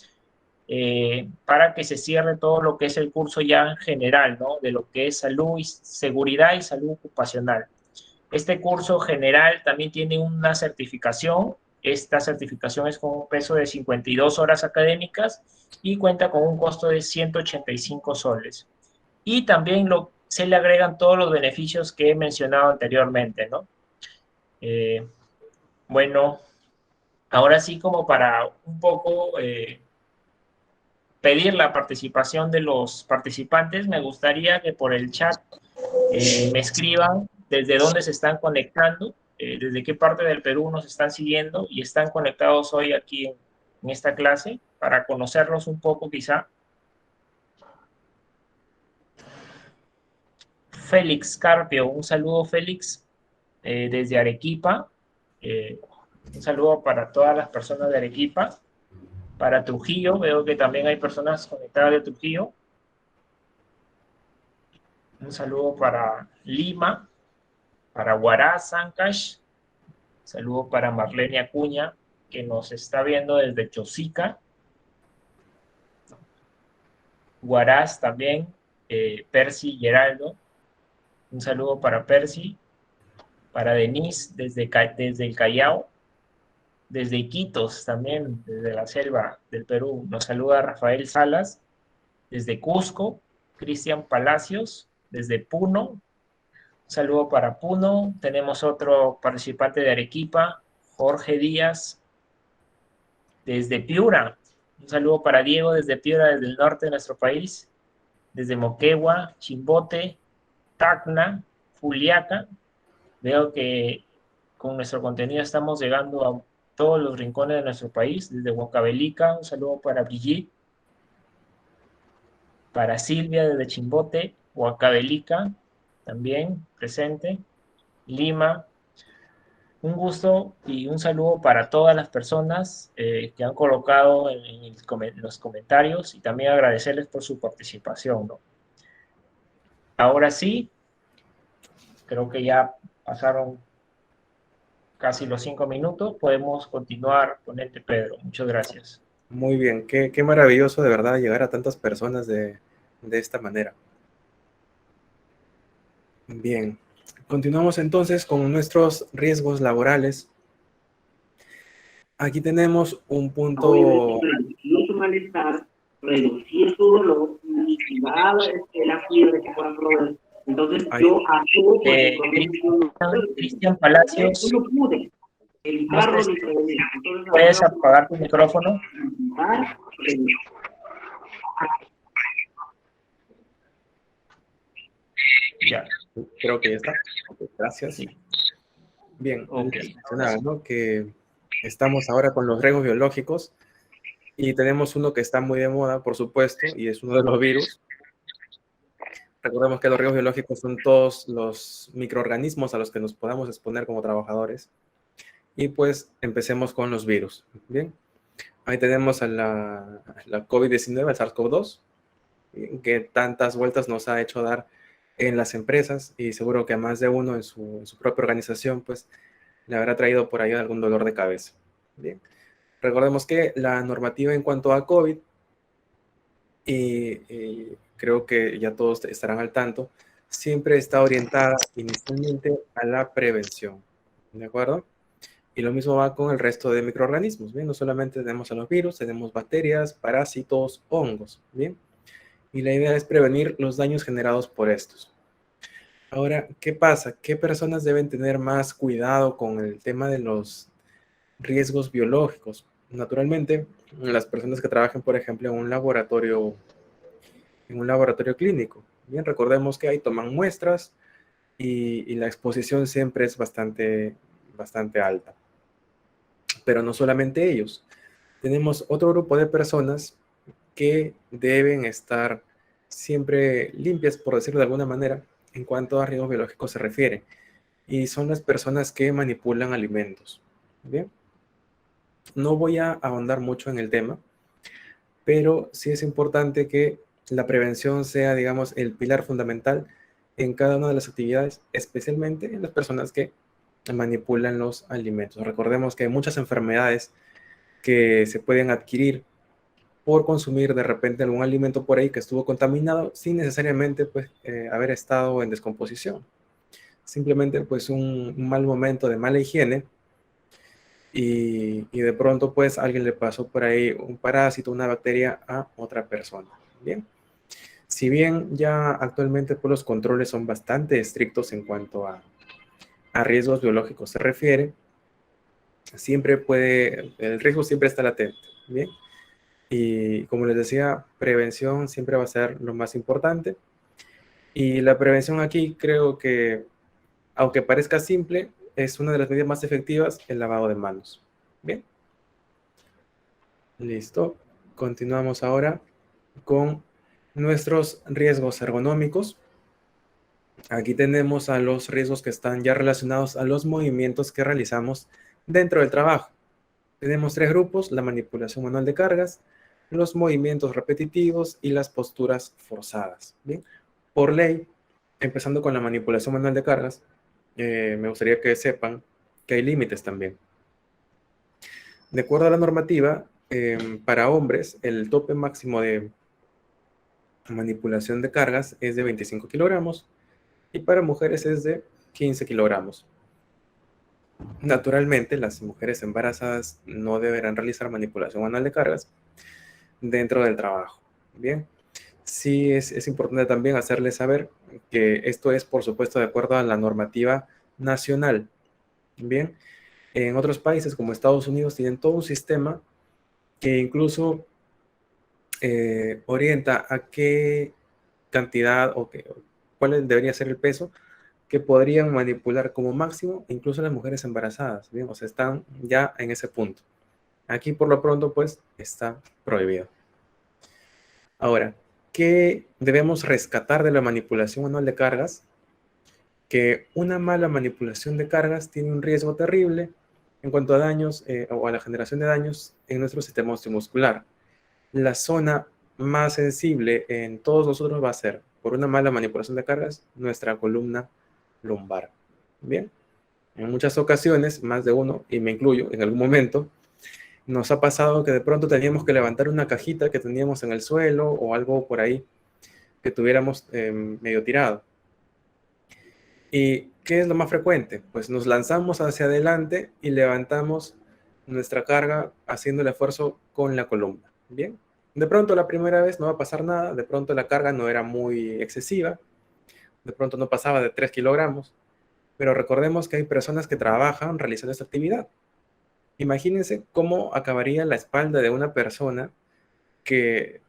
para que se cierre todo lo que es el curso ya en general, ¿no? De lo que es salud y seguridad y salud ocupacional. Este curso general también tiene una certificación. Esta certificación es con un peso de 52 horas académicas y cuenta con un costo de 185 soles. Y también se le agregan todos los beneficios que he mencionado anteriormente, ¿no? Bueno, ahora sí como para un poco pedir la participación de los participantes, me gustaría que por el chat me escriban desde dónde se están conectando desde qué parte del Perú nos están siguiendo y están conectados hoy aquí en esta clase, para conocerlos un poco quizá. Félix Carpio, un saludo Félix, desde Arequipa. Un saludo para todas las personas de Arequipa. Para Trujillo, veo que también hay personas conectadas de Trujillo. Un saludo para Lima, para Huaraz, Ancash. Saludo para Marlene Acuña, que nos está viendo desde Chosica. Huaraz también, Percy Geraldo. Un saludo para Percy, para Denise desde el Callao, desde Iquitos también, desde la selva del Perú. Nos saluda Rafael Salas, desde Cusco, Cristian Palacios, desde Puno. Un saludo para Puno. Tenemos otro participante de Arequipa, Jorge Díaz, desde Piura. Un saludo para Diego desde Piura, desde el norte de nuestro país, desde Moquegua, Chimbote, Tacna, Juliaca. Veo que con nuestro contenido estamos llegando a todos los rincones de nuestro país, desde Huancavelica. Un saludo para Brigitte, para Silvia desde Chimbote, Huancavelica, también presente, Lima. Un gusto y un saludo para todas las personas que han colocado en los comentarios, y también agradecerles por su participación, ¿no? Ahora sí, creo que ya pasaron casi los 5 minutos. Podemos continuar con Pedro. Muchas gracias. Muy bien, qué maravilloso de verdad llegar a tantas personas de esta manera. Bien, continuamos entonces con nuestros riesgos laborales. Aquí tenemos un punto. Reducir tu malestar, reducir tu dolor, mitigar la fiebre que puedan proveer. Entonces, yo actúo Cristian Palacios. yo no pude evitarlo ni prevenir. ¿Puedes apagar tu micrófono? Ya, creo que ya está. Okay, gracias. Sí. Bien, Okay. mencionaba, ¿no?, que estamos ahora con los riesgos biológicos y tenemos uno que está muy de moda, por supuesto, y es uno de los virus. Recordemos que los riesgos biológicos son todos los microorganismos a los que nos podamos exponer como trabajadores. Y pues empecemos con los virus. Bien, ahí tenemos a la COVID-19, el SARS-CoV-2, que tantas vueltas nos ha hecho dar en las empresas, y seguro que a más de uno en su propia organización pues le habrá traído por ahí algún dolor de cabeza. Bien, recordemos que la normativa en cuanto a COVID, y creo que ya todos estarán al tanto, siempre está orientada inicialmente a la prevención, ¿de acuerdo? Y lo mismo va con el resto de microorganismos, ¿bien? No solamente tenemos a los virus, tenemos bacterias, parásitos, hongos, ¿bien? Y la idea es prevenir los daños generados por estos. Ahora, ¿qué pasa? ¿Qué personas deben tener más cuidado con el tema de los riesgos biológicos? Naturalmente, las personas que trabajan, por ejemplo, en un laboratorio clínico. Bien, recordemos que ahí toman muestras y la exposición siempre es bastante alta. Pero no solamente ellos. Tenemos otro grupo de personas que deben estar siempre limpias, por decirlo de alguna manera, en cuanto a riesgos biológicos se refiere. Y son las personas que manipulan alimentos. Bien. No voy a ahondar mucho en el tema, pero sí es importante que la prevención sea, digamos, el pilar fundamental en cada una de las actividades, especialmente en las personas que manipulan los alimentos. Recordemos que hay muchas enfermedades que se pueden adquirir por consumir de repente algún alimento por ahí que estuvo contaminado sin necesariamente pues, haber estado en descomposición. Simplemente pues un mal momento de mala higiene y de pronto pues alguien le pasó por ahí un parásito, una bacteria a otra persona. Bien. Si bien ya actualmente pues, los controles son bastante estrictos en cuanto a riesgos biológicos se refiere, el riesgo siempre está latente. Bien. Y como les decía, prevención siempre va a ser lo más importante. Y la prevención aquí creo que, aunque parezca simple, es una de las medidas más efectivas el lavado de manos. Bien. Listo. Continuamos ahora con nuestros riesgos ergonómicos. Aquí tenemos a los riesgos que están ya relacionados a los movimientos que realizamos dentro del trabajo. Tenemos 3 grupos: la manipulación manual de cargas, los movimientos repetitivos y las posturas forzadas. Bien, por ley, empezando con la manipulación manual de cargas, me gustaría que sepan que hay límites también. De acuerdo a la normativa, para hombres, el tope máximo de manipulación de cargas es de 25 kilogramos y para mujeres es de 15 kilogramos. Naturalmente, las mujeres embarazadas no deberán realizar manipulación manual de cargas dentro del trabajo. Bien, sí es importante también hacerles saber que esto es, por supuesto, de acuerdo a la normativa nacional. Bien, en otros países como Estados Unidos tienen todo un sistema que incluso orienta a qué cantidad o cuál debería ser el peso que podrían manipular como máximo incluso las mujeres embarazadas. Bien, o sea, están ya en ese punto. Aquí por lo pronto pues está prohibido. Ahora, ¿qué debemos rescatar de la manipulación manual de cargas? Que una mala manipulación de cargas tiene un riesgo terrible en cuanto a daños o a la generación de daños en nuestro sistema osteomuscular. La zona más sensible en todos nosotros va a ser, por una mala manipulación de cargas, nuestra columna lumbar. Bien, en muchas ocasiones, más de uno, y me incluyo en algún momento, nos ha pasado que de pronto teníamos que levantar una cajita que teníamos en el suelo o algo por ahí que tuviéramos medio tirado. ¿Y qué es lo más frecuente? Pues nos lanzamos hacia adelante y levantamos nuestra carga haciendo el esfuerzo con la columna. Bien, de pronto la primera vez no va a pasar nada, de pronto la carga no era muy excesiva, de pronto no pasaba de 3 kilogramos, pero recordemos que hay personas que trabajan realizando esta actividad. Imagínense cómo acabaría la espalda de una persona que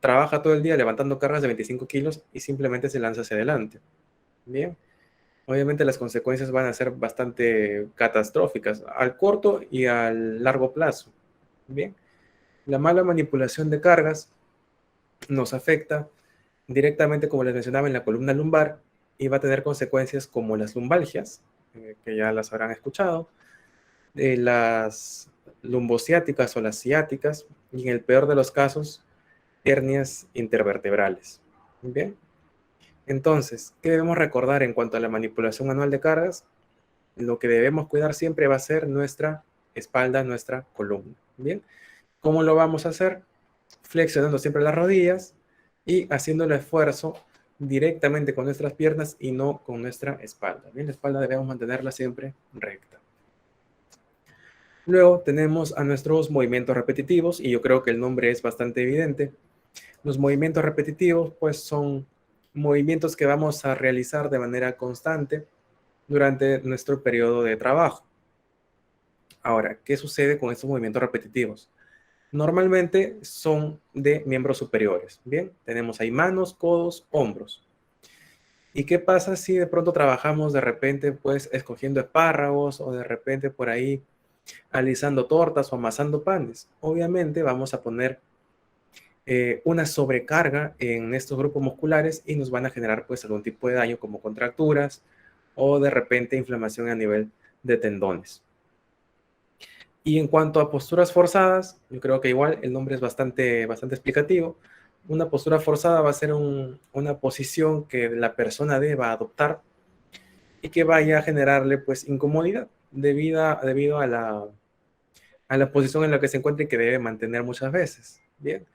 trabaja todo el día levantando cargas de 25 kilos y simplemente se lanza hacia adelante. Bien, obviamente las consecuencias van a ser bastante catastróficas al corto y al largo plazo. Bien, la mala manipulación de cargas nos afecta directamente, como les mencionaba, en la columna lumbar y va a tener consecuencias como las lumbalgias, que ya las habrán escuchado, las lumbociáticas o las ciáticas y en el peor de los casos, hernias intervertebrales. Bien, entonces, ¿qué debemos recordar en cuanto a la manipulación manual de cargas? Lo que debemos cuidar siempre va a ser nuestra espalda, nuestra columna. Bien, ¿cómo lo vamos a hacer? Flexionando siempre las rodillas y haciendo el esfuerzo directamente con nuestras piernas y no con nuestra espalda. Bien, la espalda debemos mantenerla siempre recta. Luego tenemos a nuestros movimientos repetitivos y yo creo que el nombre es bastante evidente. Los movimientos repetitivos pues son movimientos que vamos a realizar de manera constante durante nuestro periodo de trabajo. Ahora, ¿qué sucede con estos movimientos repetitivos? Normalmente son de miembros superiores. Bien, tenemos ahí manos, codos, hombros. ¿Y qué pasa si de pronto trabajamos de repente pues escogiendo espárragos o de repente por ahí alisando tortas o amasando panes? Obviamente vamos a poner una sobrecarga en estos grupos musculares y nos van a generar pues algún tipo de daño como contracturas o de repente inflamación a nivel de tendones. Y en cuanto a posturas forzadas, yo creo que igual el nombre es bastante explicativo. Una postura forzada va a ser una posición que la persona deba adoptar y que vaya a generarle pues incomodidad debido a la posición en la que se encuentra y que debe mantener muchas veces. Bien,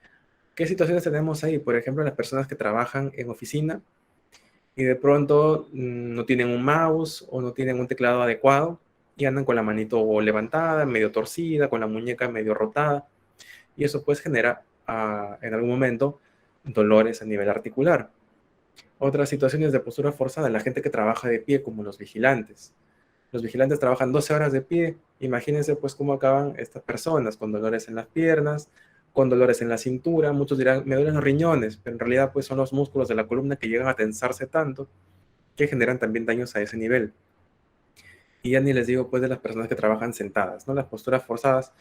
¿qué situaciones tenemos ahí? Por ejemplo, las personas que trabajan en oficina y de pronto no tienen un mouse o no tienen un teclado adecuado y andan con la manito levantada, medio torcida, con la muñeca medio rotada. Y eso pues genera en algún momento dolores a nivel articular. Otras situaciones de postura forzada, la gente que trabaja de pie, como los vigilantes. Los vigilantes trabajan 12 horas de pie. Imagínense pues cómo acaban estas personas con dolores en las piernas, con dolores en la cintura. Muchos dirán, me duelen los riñones, pero en realidad pues son los músculos de la columna que llegan a tensarse tanto que generan también daños a ese nivel. Y ya ni les digo pues de las personas que trabajan sentadas, ¿no? Las posturas forzadas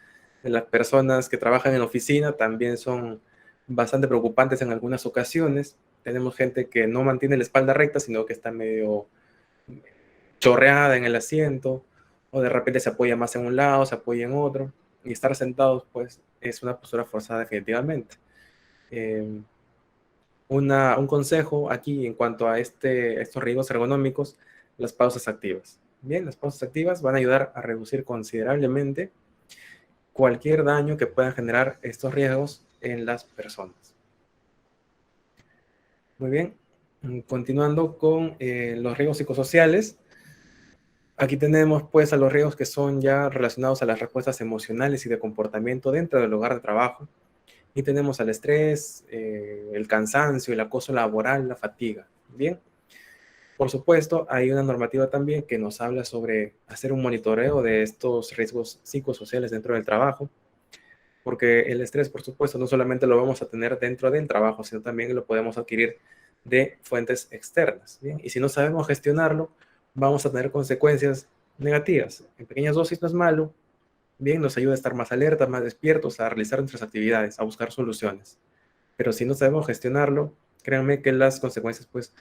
de las personas que trabajan en la oficina también son bastante preocupantes en algunas ocasiones. Tenemos gente que no mantiene la espalda recta, sino que está medio chorreada en el asiento, o de repente se apoya más en un lado, se apoya en otro, y estar sentados pues es una postura forzada definitivamente. Un consejo aquí en cuanto a estos riesgos ergonómicos, las pausas activas. Bien, las pausas activas van a ayudar a reducir considerablemente cualquier daño que puedan generar estos riesgos en las personas. Muy bien, continuando con los riesgos psicosociales. Aquí tenemos pues a los riesgos que son ya relacionados a las respuestas emocionales y de comportamiento dentro del lugar de trabajo. Y tenemos al estrés, el cansancio, el acoso laboral, la fatiga. Bien, por supuesto, hay una normativa también que nos habla sobre hacer un monitoreo de estos riesgos psicosociales dentro del trabajo, porque el estrés, por supuesto, no solamente lo vamos a tener dentro del trabajo, sino también lo podemos adquirir de fuentes externas. Bien, y si no sabemos gestionarlo, vamos a tener consecuencias negativas. En pequeñas dosis no es malo, bien, nos ayuda a estar más alertas, más despiertos, a realizar nuestras actividades, a buscar soluciones. Pero si no sabemos gestionarlo, créanme que las consecuencias pues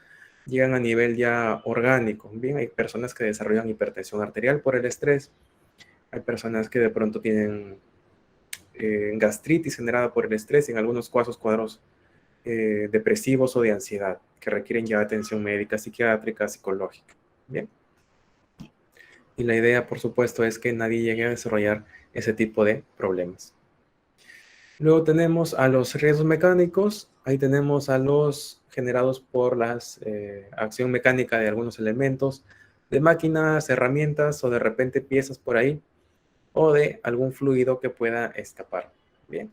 llegan a nivel ya orgánico. Bien, hay personas que desarrollan hipertensión arterial por el estrés, hay personas que de pronto tienen gastritis generada por el estrés, en algunos casos cuadros depresivos o de ansiedad, que requieren ya atención médica, psiquiátrica, psicológica. Bien. Y la idea, por supuesto, es que nadie llegue a desarrollar ese tipo de problemas. Luego tenemos a los riesgos mecánicos. Ahí tenemos a los generados por la acción mecánica de algunos elementos, de máquinas, herramientas o de repente piezas por ahí, o de algún fluido que pueda escapar. Bien.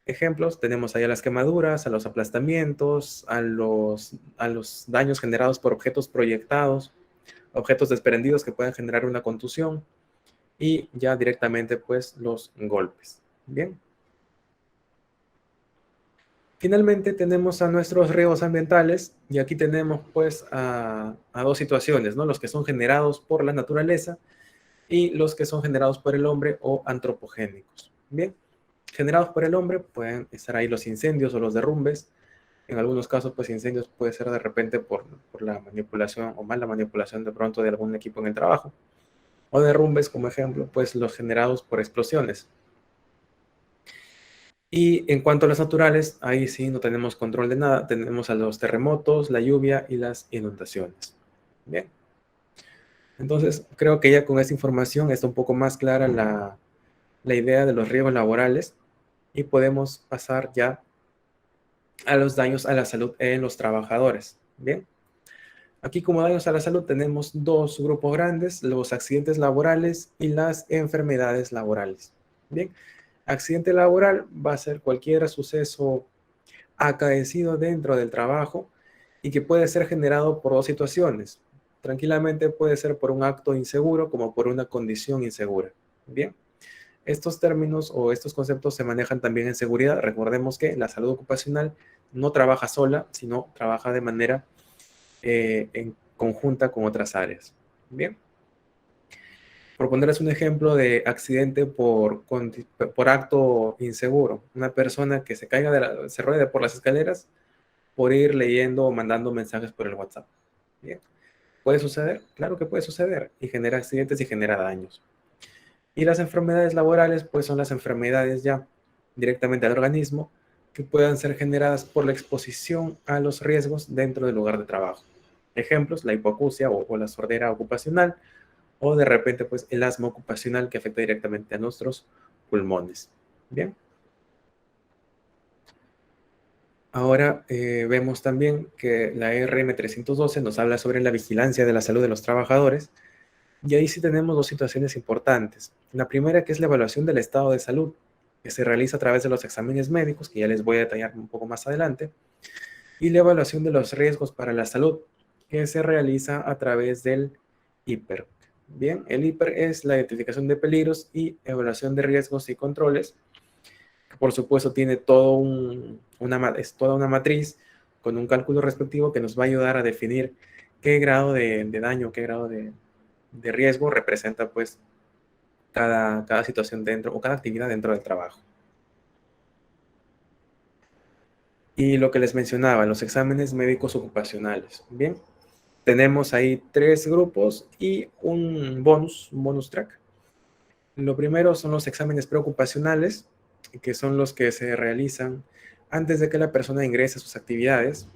Ejemplos, tenemos ahí a las quemaduras, a los aplastamientos, a los daños generados por objetos proyectados, objetos desprendidos que pueden generar una contusión y ya directamente pues los golpes. Bien. Finalmente tenemos a nuestros riesgos ambientales y aquí tenemos pues a dos situaciones, ¿no? Los que son generados por la naturaleza y los que son generados por el hombre o antropogénicos. Bien, generados por el hombre pueden estar ahí los incendios o los derrumbes. En algunos casos pues incendios puede ser de repente por la manipulación o mala manipulación de pronto de algún equipo en el trabajo. O derrumbes como ejemplo pues los generados por explosiones. Y en cuanto a los naturales, ahí sí no tenemos control de nada. Tenemos a los terremotos, la lluvia y las inundaciones. Bien. Entonces, creo que ya con esta información está un poco más clara la idea de los riesgos laborales y podemos pasar ya a los daños a la salud en los trabajadores. Bien. Aquí como daños a la salud tenemos dos grupos grandes, los accidentes laborales y las enfermedades laborales. Bien. Accidente laboral va a ser cualquier suceso acaecido dentro del trabajo y que puede ser generado por dos situaciones. Tranquilamente puede ser por un acto inseguro como por una condición insegura. Bien, estos términos o estos conceptos se manejan también en seguridad. Recordemos que la salud ocupacional no trabaja sola, sino trabaja de manera en conjunta con otras áreas. Bien. Por ponerles un ejemplo de accidente por acto inseguro, una persona que se caiga se ruede por las escaleras por ir leyendo o mandando mensajes por el WhatsApp. Bien. ¿Puede suceder? Claro que puede suceder y genera accidentes y genera daños. Y las enfermedades laborales, pues son las enfermedades ya directamente al organismo que puedan ser generadas por la exposición a los riesgos dentro del lugar de trabajo. Ejemplos, la hipoacusia o la sordera ocupacional, o de repente pues el asma ocupacional que afecta directamente a nuestros pulmones. Bien. Ahora vemos también que la RM 312 nos habla sobre la vigilancia de la salud de los trabajadores y ahí sí tenemos dos situaciones importantes. La primera que es la evaluación del estado de salud que se realiza a través de los exámenes médicos, que ya les voy a detallar un poco más adelante, y la evaluación de los riesgos para la salud que se realiza a través del IPER. Bien, el IPER es la identificación de peligros y evaluación de riesgos y controles, que por supuesto tiene es toda una matriz con un cálculo respectivo que nos va a ayudar a definir qué grado de daño, qué grado de de riesgo representa pues cada situación dentro o cada actividad dentro del trabajo. Y lo que les mencionaba, los exámenes médicos ocupacionales. Bien, tenemos ahí 3 grupos y un bonus track. Lo primero son los exámenes preocupacionales, que son los que se realizan antes de que la persona ingrese a sus actividades,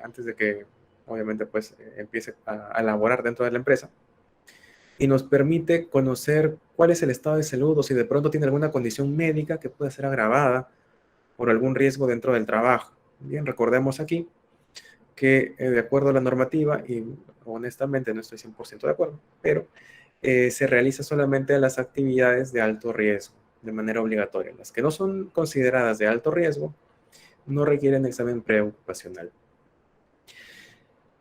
antes de que obviamente pues empiece a laborar dentro de la empresa, y nos permite conocer cuál es el estado de salud o si de pronto tiene alguna condición médica que pueda ser agravada por algún riesgo dentro del trabajo. Bien, recordemos aquí que de acuerdo a la normativa, y honestamente no estoy 100% de acuerdo, pero se realiza solamente a las actividades de alto riesgo, de manera obligatoria. Las que no son consideradas de alto riesgo no requieren examen preocupacional.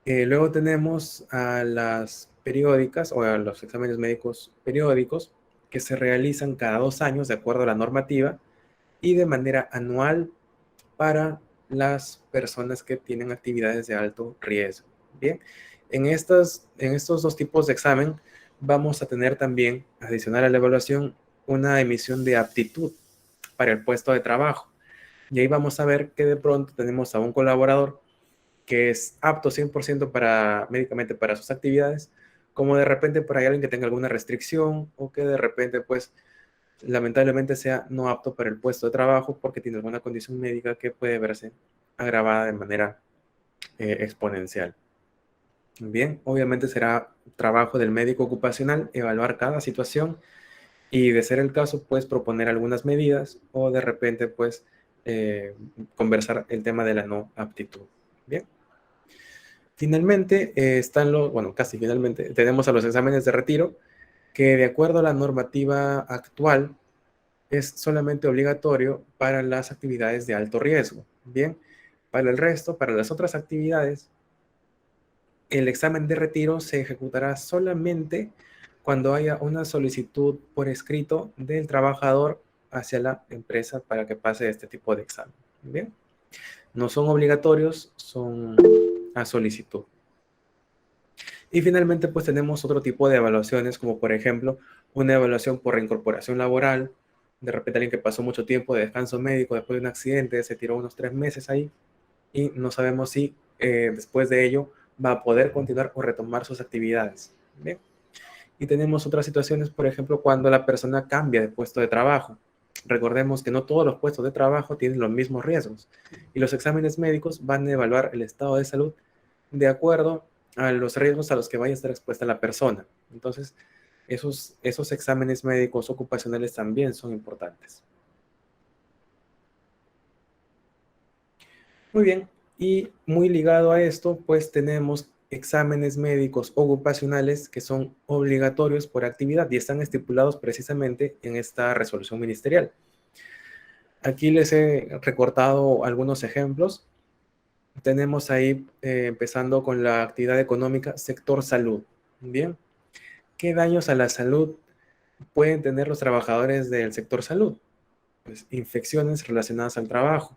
Luego tenemos a las periódicas o a los exámenes médicos periódicos que se realizan cada 2 años de acuerdo a la normativa y de manera anual para las personas que tienen actividades de alto riesgo. Bien, en estos 2 tipos de examen vamos a tener también, adicional a la evaluación, una emisión de aptitud para el puesto de trabajo. Y ahí vamos a ver que de pronto tenemos a un colaborador que es apto 100% médicamente para sus actividades, como de repente por ahí alguien que tenga alguna restricción o que de repente pues lamentablemente sea no apto para el puesto de trabajo porque tiene alguna condición médica que puede verse agravada de manera exponencial. Bien, obviamente será trabajo del médico ocupacional evaluar cada situación y de ser el caso, pues proponer algunas medidas o de repente, pues, conversar el tema de la no aptitud. Bien. Finalmente, casi finalmente, tenemos a los exámenes de retiro, que de acuerdo a la normativa actual, es solamente obligatorio para las actividades de alto riesgo. Bien, para el resto, para las otras actividades, el examen de retiro se ejecutará solamente cuando haya una solicitud por escrito del trabajador hacia la empresa para que pase este tipo de examen. Bien, no son obligatorios, son a solicitud. Y finalmente, pues tenemos otro tipo de evaluaciones, como por ejemplo, una evaluación por reincorporación laboral. De repente alguien que pasó mucho tiempo de descanso médico después de un accidente, se tiró unos 3 meses ahí y no sabemos si después de ello va a poder continuar o retomar sus actividades. ¿Bien? Y tenemos otras situaciones, por ejemplo, cuando la persona cambia de puesto de trabajo. Recordemos que no todos los puestos de trabajo tienen los mismos riesgos y los exámenes médicos van a evaluar el estado de salud de acuerdo a los riesgos a los que vaya a estar expuesta la persona. Entonces, esos exámenes médicos ocupacionales también son importantes. Muy bien, y muy ligado a esto, pues tenemos exámenes médicos ocupacionales que son obligatorios por actividad y están estipulados precisamente en esta resolución ministerial. Aquí les he recortado algunos ejemplos. Tenemos ahí, empezando con la actividad económica, sector salud. Bien, ¿qué daños a la salud pueden tener los trabajadores del sector salud? Pues infecciones relacionadas al trabajo.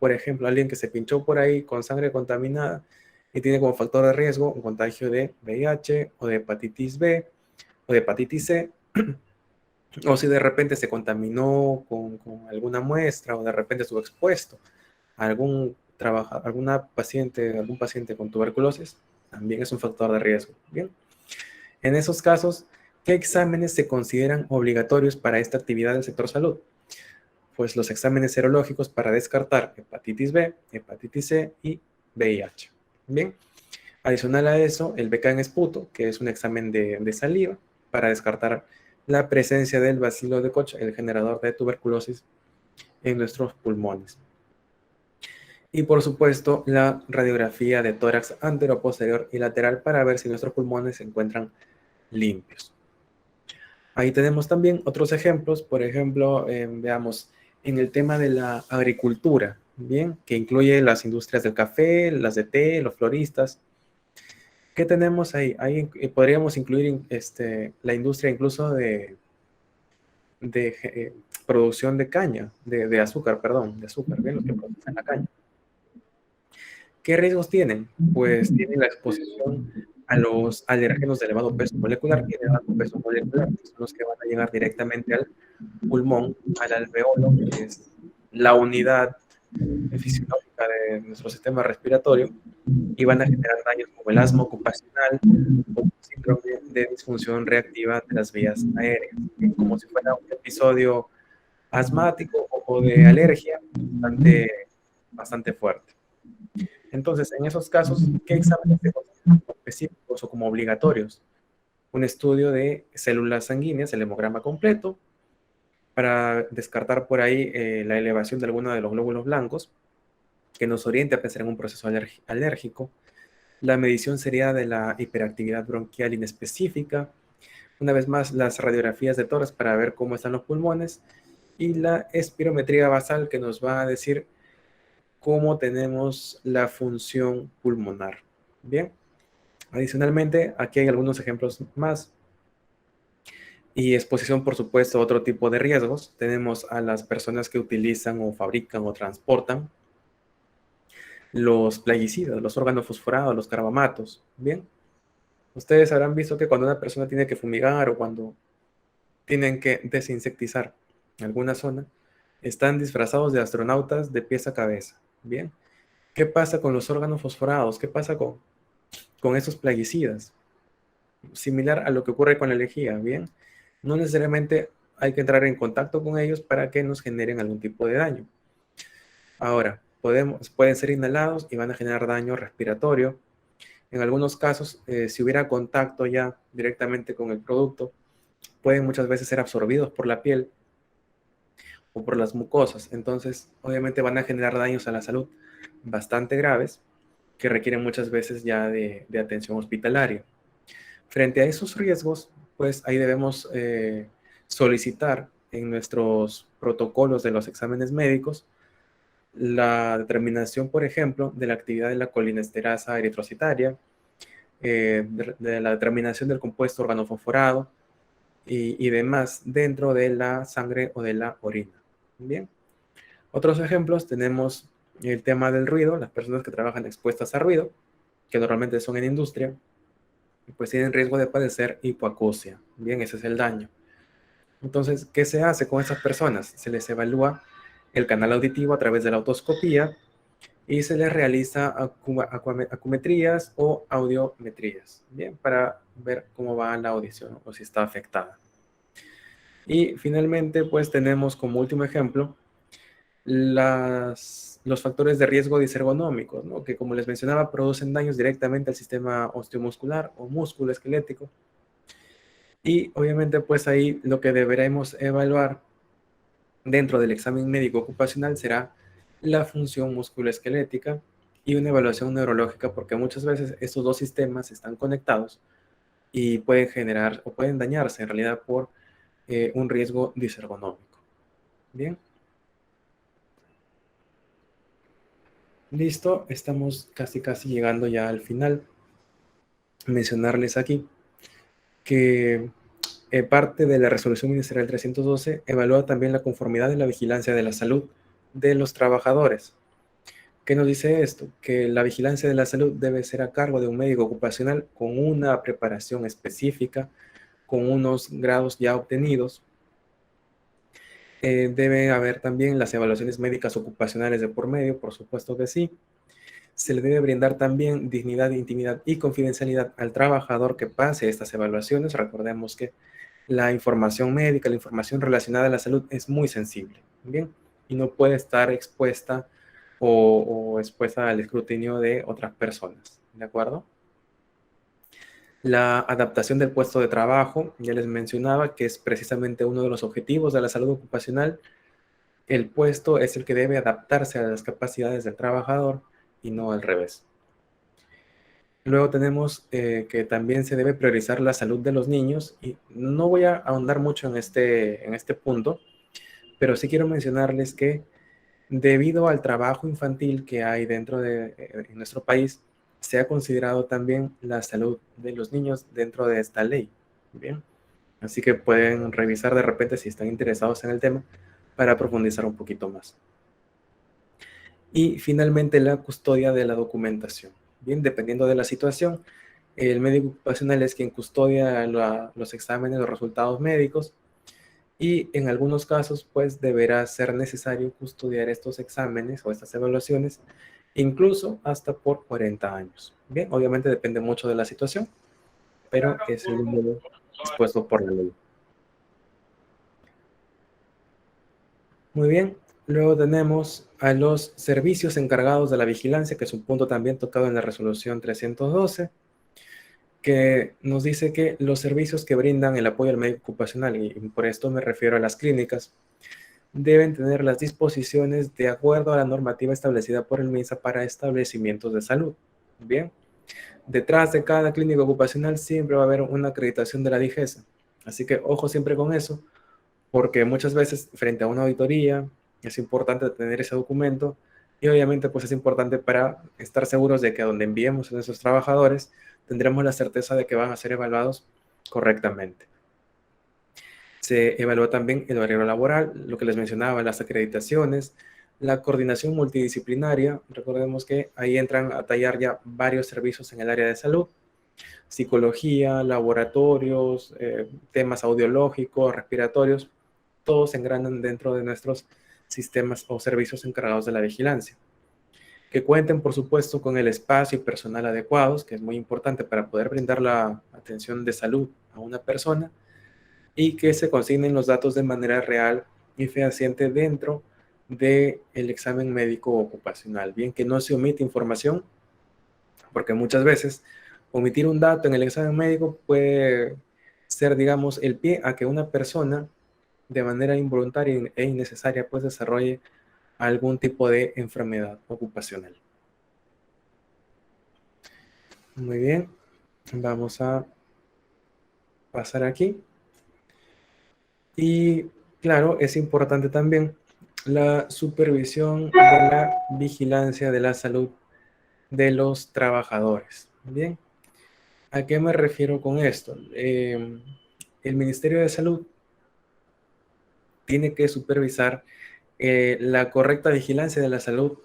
Por ejemplo, alguien que se pinchó por ahí con sangre contaminada y tiene como factor de riesgo un contagio de VIH o de hepatitis B o de hepatitis C, o si de repente se contaminó con alguna muestra o de repente estuvo expuesto a algún paciente con tuberculosis, también es un factor de riesgo. Bien, en esos casos, ¿qué exámenes se consideran obligatorios para esta actividad del sector salud? Pues los exámenes serológicos para descartar hepatitis B, hepatitis C y VIH. Bien, adicional a eso, el BK en esputo, que es un examen de saliva para descartar la presencia del bacilo de Koch, el generador de tuberculosis en nuestros pulmones. Y por supuesto, la radiografía de tórax antero, posterior y lateral para ver si nuestros pulmones se encuentran limpios. Ahí tenemos también otros ejemplos, por ejemplo, veamos, en el tema de la agricultura, bien, que incluye las industrias del café, las de té, los floristas. ¿Qué tenemos ahí? Ahí podríamos incluir la industria incluso de producción de caña, de azúcar, bien, los que procesan la caña. ¿Qué riesgos tienen? Pues tienen la exposición a los alérgenos de elevado peso molecular y de bajo peso molecular, que son los que van a llegar directamente al pulmón, al alveolo, que es la unidad fisiológica de nuestro sistema respiratorio, y van a generar daños como el asma ocupacional o síndrome de disfunción reactiva de las vías aéreas, como si fuera un episodio asmático o de alergia bastante fuerte. Entonces, en esos casos, ¿qué exámenes se consideran como específicos o como obligatorios? Un estudio de células sanguíneas, el hemograma completo, para descartar por ahí la elevación de alguno de los glóbulos blancos, que nos oriente a pensar en un proceso alérgico. La medición sería de la hiperactividad bronquial inespecífica. Una vez más, las radiografías de tórax para ver cómo están los pulmones. Y la espirometría basal, que nos va a decir cómo tenemos la función pulmonar. Bien. Adicionalmente, aquí hay algunos ejemplos más. Y exposición, por supuesto, a otro tipo de riesgos. Tenemos a las personas que utilizan o fabrican o transportan los plaguicidas, los organofosforados, los carbamatos. Bien. Ustedes habrán visto que cuando una persona tiene que fumigar o cuando tienen que desinsectizar alguna zona, están disfrazados de astronautas de pies a cabeza. Bien. ¿Qué pasa con los órganos fosforados? ¿Qué pasa con esos plaguicidas? Similar a lo que ocurre con la lejía, ¿bien? No necesariamente hay que entrar en contacto con ellos para que nos generen algún tipo de daño. Ahora, pueden ser inhalados y van a generar daño respiratorio. En algunos casos, si hubiera contacto ya directamente con el producto, pueden muchas veces ser absorbidos por la piel o por las mucosas. Entonces, obviamente van a generar daños a la salud bastante graves que requieren muchas veces ya de atención hospitalaria. Frente a esos riesgos, pues ahí debemos solicitar en nuestros protocolos de los exámenes médicos la determinación, por ejemplo, de la actividad de la colinesterasa eritrocitaria, de la determinación del compuesto organofosforado y demás dentro de la sangre o de la orina. Bien. Otros ejemplos tenemos el tema del ruido, las personas que trabajan expuestas a ruido, que normalmente son en industria, pues tienen riesgo de padecer hipoacusia. Bien, ese es el daño. Entonces, ¿qué se hace con esas personas? Se les evalúa el canal auditivo a través de la otoscopía y se les realiza acumetrías o audiometrías, bien, para ver cómo va la audición o si está afectada. Y finalmente, pues tenemos como último ejemplo los factores de riesgo disergonómicos, ¿no? Que como les mencionaba, producen daños directamente al sistema osteomuscular o músculo esquelético. Y obviamente, pues ahí lo que deberemos evaluar dentro del examen médico ocupacional será la función musculoesquelética y una evaluación neurológica, porque muchas veces estos dos sistemas están conectados y pueden generar o pueden dañarse en realidad por un riesgo disergonómico. Bien. Listo, estamos casi llegando ya al final. Mencionarles aquí que parte de la Resolución Ministerial 312 evalúa también la conformidad de la vigilancia de la salud de los trabajadores. ¿Qué nos dice esto? Que la vigilancia de la salud debe ser a cargo de un médico ocupacional con una preparación específica, con unos grados ya obtenidos. Debe haber también las evaluaciones médicas ocupacionales de por medio, por supuesto que sí. Se le debe brindar también dignidad, intimidad y confidencialidad al trabajador que pase estas evaluaciones. Recordemos que la información médica, la información relacionada a la salud es muy sensible, ¿bien? Y no puede estar expuesta o expuesta al escrutinio de otras personas, ¿de acuerdo? La adaptación del puesto de trabajo, ya les mencionaba que es precisamente uno de los objetivos de la salud ocupacional. El puesto es el que debe adaptarse a las capacidades del trabajador y no al revés. Luego tenemos que también se debe priorizar la salud de los niños y no voy a ahondar mucho en este punto, pero sí quiero mencionarles que debido al trabajo infantil que hay dentro de nuestro país, se ha considerado también la salud de los niños dentro de esta ley. Bien, así que pueden revisar de repente si están interesados en el tema para profundizar un poquito más. Y finalmente la custodia de la documentación. Bien, dependiendo de la situación, El médico ocupacional es quien custodia los exámenes, los resultados médicos, y en algunos casos pues deberá ser necesario custodiar estos exámenes o estas evaluaciones incluso hasta por 40 años. Bien, obviamente depende mucho de la situación, pero es el número dispuesto por la ley. Muy bien, luego tenemos a los servicios encargados de la vigilancia, que es un punto también tocado en la resolución 312, que nos dice que los servicios que brindan el apoyo al médico ocupacional, y por esto me refiero a las clínicas, deben tener las disposiciones de acuerdo a la normativa establecida por el MINSA para establecimientos de salud. Bien, detrás de cada clínica ocupacional siempre va a haber una acreditación de la DIGESA. Así que ojo siempre con eso, porque muchas veces frente a una auditoría es importante tener ese documento y obviamente pues es importante para estar seguros de que a donde enviemos a nuestros trabajadores tendremos la certeza de que van a ser evaluados correctamente. Se evalúa también el horario laboral, lo que les mencionaba, las acreditaciones, la coordinación multidisciplinaria. Recordemos que ahí entran a tallar ya varios servicios en el área de salud, psicología, laboratorios, temas audiológicos, respiratorios, todos se engranan dentro de nuestros sistemas o servicios encargados de la vigilancia. Que cuenten, por supuesto, con el espacio y personal adecuados, que es muy importante para poder brindar la atención de salud a una persona, y que se consignen los datos de manera real y fehaciente dentro del examen médico ocupacional. Bien, que no se omite información, porque muchas veces omitir un dato en el examen médico puede ser, digamos, el pie a que una persona de manera involuntaria e innecesaria pues desarrolle algún tipo de enfermedad ocupacional. Muy bien, vamos a pasar aquí. Y claro, es importante también la supervisión de la vigilancia de la salud de los trabajadores. Bien, ¿a qué me refiero con esto? El Ministerio de Salud tiene que supervisar la correcta vigilancia de la salud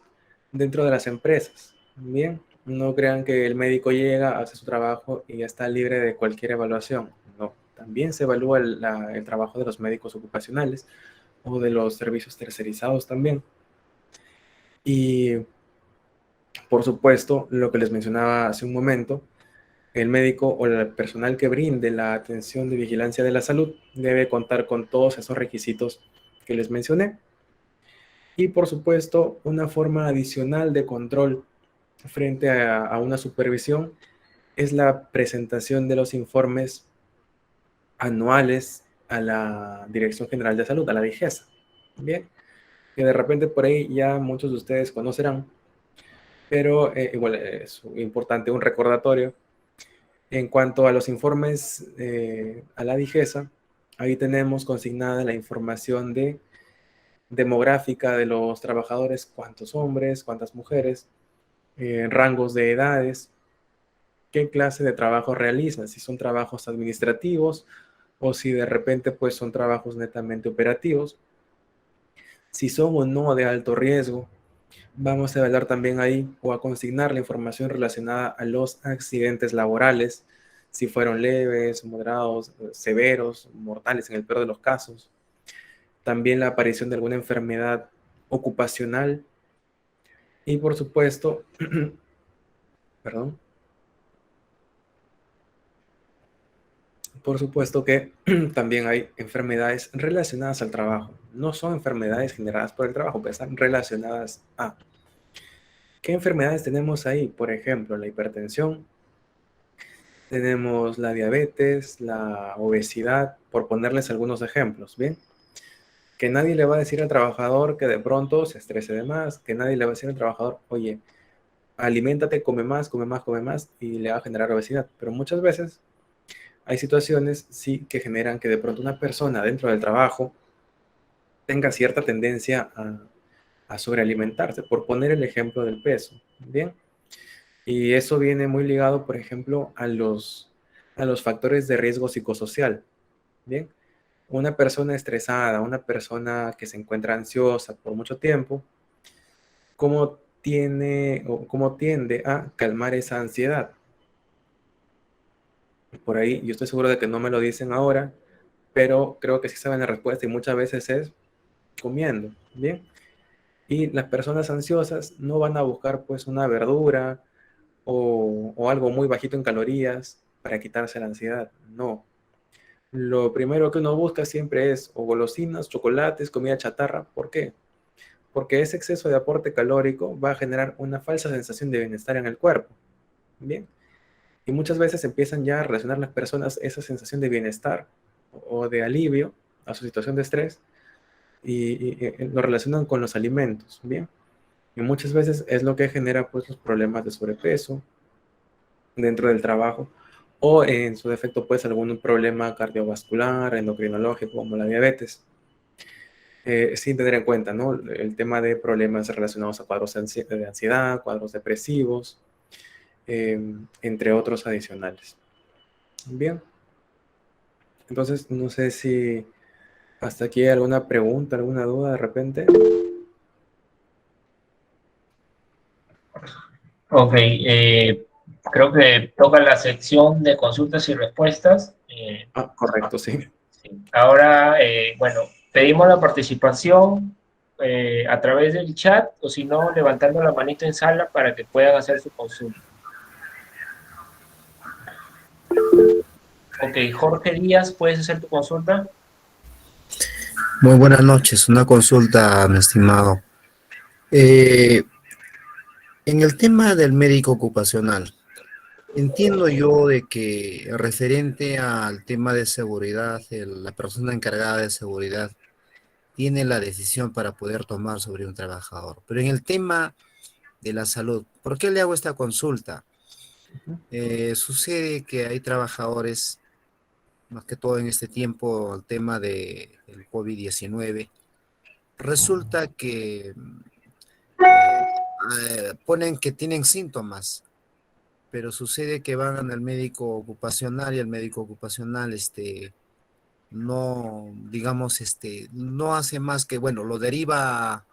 dentro de las empresas. Bien, no crean que el médico llega, hace su trabajo y ya está libre de cualquier evaluación. No, también se evalúa el trabajo de los médicos ocupacionales o de los servicios tercerizados también. Y por supuesto, lo que les mencionaba hace un momento, el médico o el personal que brinde la atención de vigilancia de la salud debe contar con todos esos requisitos que les mencioné. Y por supuesto, una forma adicional de control frente a una supervisión es la presentación de los informes anuales a la Dirección General de Salud, a la DIGESA. Bien, que de repente por ahí ya muchos de ustedes conocerán, pero igual es importante un recordatorio. En cuanto a los informes a la DIGESA, ahí tenemos consignada la información demográfica de los trabajadores, cuántos hombres, cuántas mujeres, rangos de edades, qué clase de trabajo realizan, si son trabajos administrativos o si de repente pues son trabajos netamente operativos, si son o no de alto riesgo. Vamos a evaluar también ahí o a consignar la información relacionada a los accidentes laborales, si fueron leves, moderados, severos, mortales en el peor de los casos. También la aparición de alguna enfermedad ocupacional y por supuesto, perdón, por supuesto que también hay enfermedades relacionadas al trabajo. No son enfermedades generadas por el trabajo, pero están relacionadas a. ¿Qué enfermedades tenemos ahí? Por ejemplo, la hipertensión, tenemos la diabetes, la obesidad, por ponerles algunos ejemplos, ¿bien? Que nadie le va a decir al trabajador que de pronto se estrese de más, que nadie le va a decir al trabajador, oye, aliméntate, come más, come más, come más, y le va a generar obesidad. Pero muchas veces hay situaciones, sí, que generan que de pronto una persona dentro del trabajo tenga cierta tendencia a sobrealimentarse, por poner el ejemplo del peso, ¿bien? Y eso viene muy ligado, por ejemplo, a los factores de riesgo psicosocial, ¿bien? Una persona estresada, una persona que se encuentra ansiosa por mucho tiempo, ¿cómo tiende a calmar esa ansiedad? Por ahí, yo estoy seguro de que no me lo dicen ahora, pero creo que sí saben la respuesta y muchas veces es comiendo, ¿bien? Y las personas ansiosas no van a buscar pues una verdura o algo muy bajito en calorías para quitarse la ansiedad, no. Lo primero que uno busca siempre es o golosinas, chocolates, comida chatarra. ¿Por qué? Porque ese exceso de aporte calórico va a generar una falsa sensación de bienestar en el cuerpo, ¿bien? Y muchas veces empiezan ya a relacionar las personas esa sensación de bienestar o de alivio a su situación de estrés y lo relacionan con los alimentos, ¿bien? Y muchas veces es lo que genera pues los problemas de sobrepeso dentro del trabajo o en su defecto pues algún problema cardiovascular, endocrinológico como la diabetes. Sin tener en cuenta, ¿no? El tema de problemas relacionados a cuadros de ansiedad, cuadros depresivos, entre otros adicionales. Bien, entonces no sé si hasta aquí hay alguna pregunta, alguna duda de repente. Ok, creo que toca la sección de consultas y respuestas. Correcto, sí. Sí. Ahora, bueno, pedimos la participación a través del chat o si no, levantando la manito en sala para que puedan hacer su consulta. Ok, Jorge Díaz, ¿puedes hacer tu consulta? Muy buenas noches, una consulta, mi estimado. Eh, en el tema del médico ocupacional, entiendo yo de que referente al tema de seguridad, la persona encargada de seguridad tiene la decisión para poder tomar sobre un trabajador. Pero en el tema de la salud, ¿por qué le hago esta consulta? Sucede que hay trabajadores, más que todo en este tiempo, el tema del COVID-19, resulta que eh, ponen que tienen síntomas, pero sucede que van al médico ocupacional y el médico ocupacional no, digamos, no hace más que, bueno, lo deriva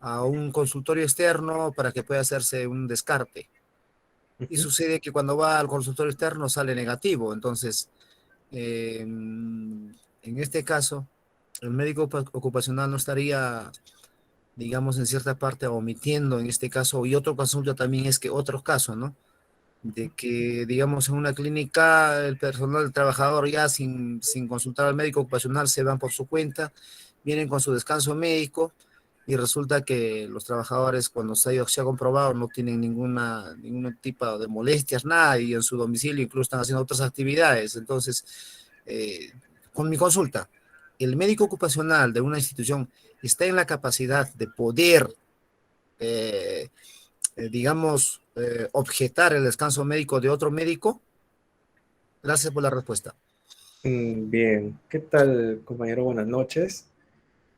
a un consultorio externo para que pueda hacerse un descarte. Y sucede que cuando va al consultorio externo sale negativo. Entonces, en este caso, el médico ocupacional no estaría, digamos, en cierta parte omitiendo en este caso, y otro consulta también es que otros casos, ¿no? De que, digamos, en una clínica el personal, el trabajador ya sin consultar al médico ocupacional se van por su cuenta, vienen con su descanso médico y resulta que los trabajadores cuando se ha comprobado no tienen ningún tipo de molestias, nada, y en su domicilio incluso están haciendo otras actividades. Entonces, con mi consulta, ¿el médico ocupacional de una institución está en la capacidad de poder eh, digamos, objetar el descanso médico de otro médico? Gracias por la respuesta. Bien, ¿qué tal, compañero? Buenas noches.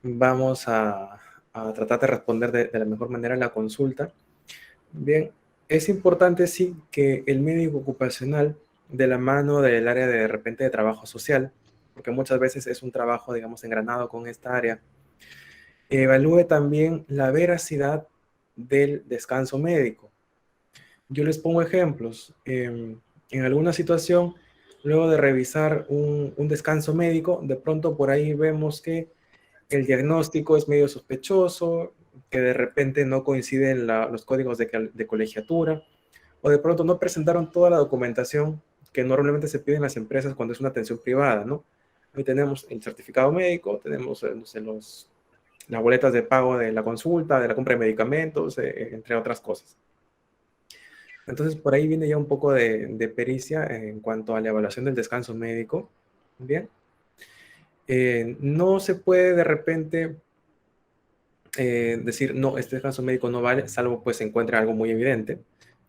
Vamos a tratar de responder de la mejor manera la consulta. Bien, es importante, sí, que el médico ocupacional, de la mano del área de repente de trabajo social, porque muchas veces es un trabajo, digamos, engranado con esta área, evalúe también la veracidad del descanso médico. Yo les pongo ejemplos. En alguna situación, luego de revisar un descanso médico, de pronto por ahí vemos que el diagnóstico es medio sospechoso, que de repente no coinciden los códigos de colegiatura, o de pronto no presentaron toda la documentación que normalmente se pide en las empresas cuando es una atención privada, ¿no? Hoy tenemos el certificado médico, tenemos no sé, las boletas de pago de la consulta, de la compra de medicamentos, entre otras cosas. Entonces, por ahí viene ya un poco de pericia en cuanto a la evaluación del descanso médico. Bien. No se puede de repente decir, no, este descanso médico no vale, salvo pues se encuentre algo muy evidente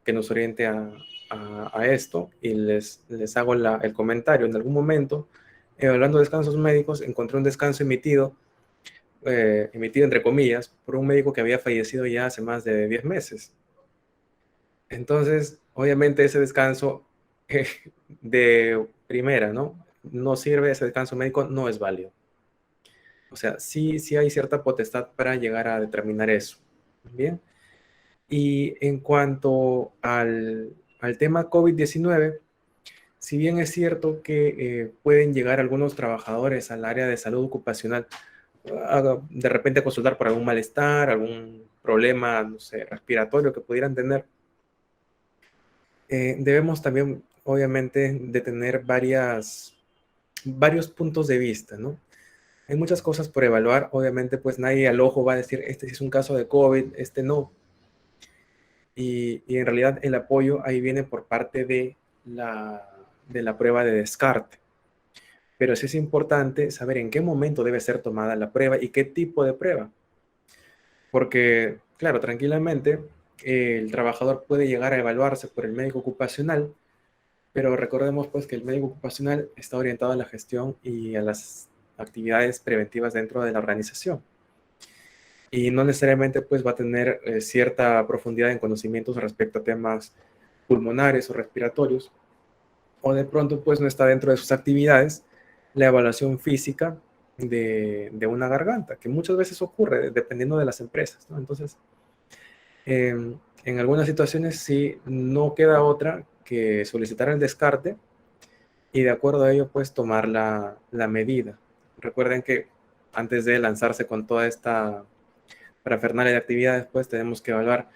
que nos oriente a esto. Y les hago el comentario. En algún momento, evaluando descansos médicos, encontré un descanso emitido entre comillas, por un médico que había fallecido ya hace más de 10 meses. Entonces, obviamente ese descanso de primera, ¿no? No sirve, ese descanso médico no es válido. O sea, sí hay cierta potestad para llegar a determinar eso. Bien. Y en cuanto al tema COVID-19, si bien es cierto que pueden llegar algunos trabajadores al área de salud ocupacional de repente a consultar por algún malestar, algún problema, no sé, respiratorio que pudieran tener, debemos también, obviamente, de tener varios puntos de vista, ¿no? Hay muchas cosas por evaluar, obviamente, pues nadie al ojo va a decir, este sí es un caso de COVID, este no. Y en realidad el apoyo ahí viene por parte de la prueba de descarte. Pero sí es importante saber en qué momento debe ser tomada la prueba y qué tipo de prueba. Porque, claro, tranquilamente el trabajador puede llegar a evaluarse por el médico ocupacional, pero recordemos pues que el médico ocupacional está orientado a la gestión y a las actividades preventivas dentro de la organización. Y no necesariamente pues va a tener cierta profundidad en conocimientos respecto a temas pulmonares o respiratorios, o de pronto pues no está dentro de sus actividades la evaluación física de una garganta, que muchas veces ocurre dependiendo de las empresas, ¿no? Entonces, en algunas situaciones sí no queda otra que solicitar el descarte y de acuerdo a ello pues tomar la medida. Recuerden que antes de lanzarse con toda esta parafernalia de actividades pues tenemos que evaluar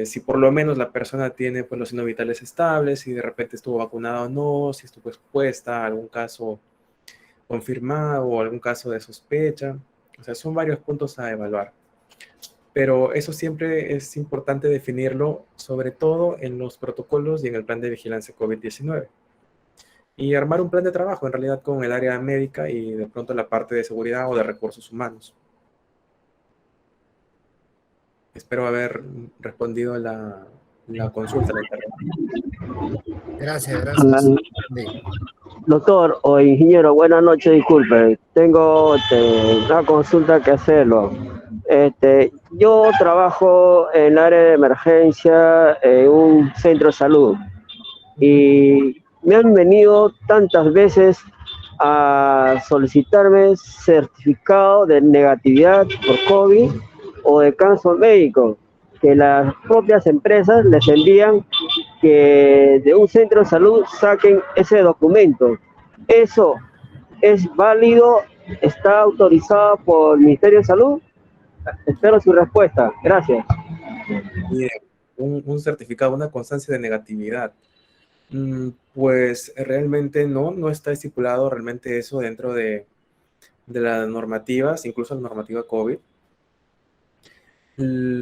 si por lo menos la persona tiene pues, los signos vitales estables, si de repente estuvo vacunada o no, si estuvo expuesta a algún caso confirmado o algún caso de sospecha. O sea, son varios puntos a evaluar. Pero eso siempre es importante definirlo, sobre todo en los protocolos y en el plan de vigilancia COVID-19. Y armar un plan de trabajo en realidad con el área médica y de pronto la parte de seguridad o de recursos humanos. Espero haber respondido la consulta. Gracias, gracias. Sí. Doctor o ingeniero, buenas noches, disculpe. Tengo una consulta que hacerlo. Yo trabajo en el área de emergencia en un centro de salud y me han venido tantas veces a solicitarme certificado de negatividad por COVID o de caso médico, que las propias empresas les envían que de un centro de salud saquen ese documento. ¿Eso es válido? ¿Está autorizado por el Ministerio de Salud? Espero su respuesta. Gracias. Bien, un certificado, una constancia de negatividad. Pues realmente no está estipulado realmente eso dentro de las normativas, incluso la normativa COVID.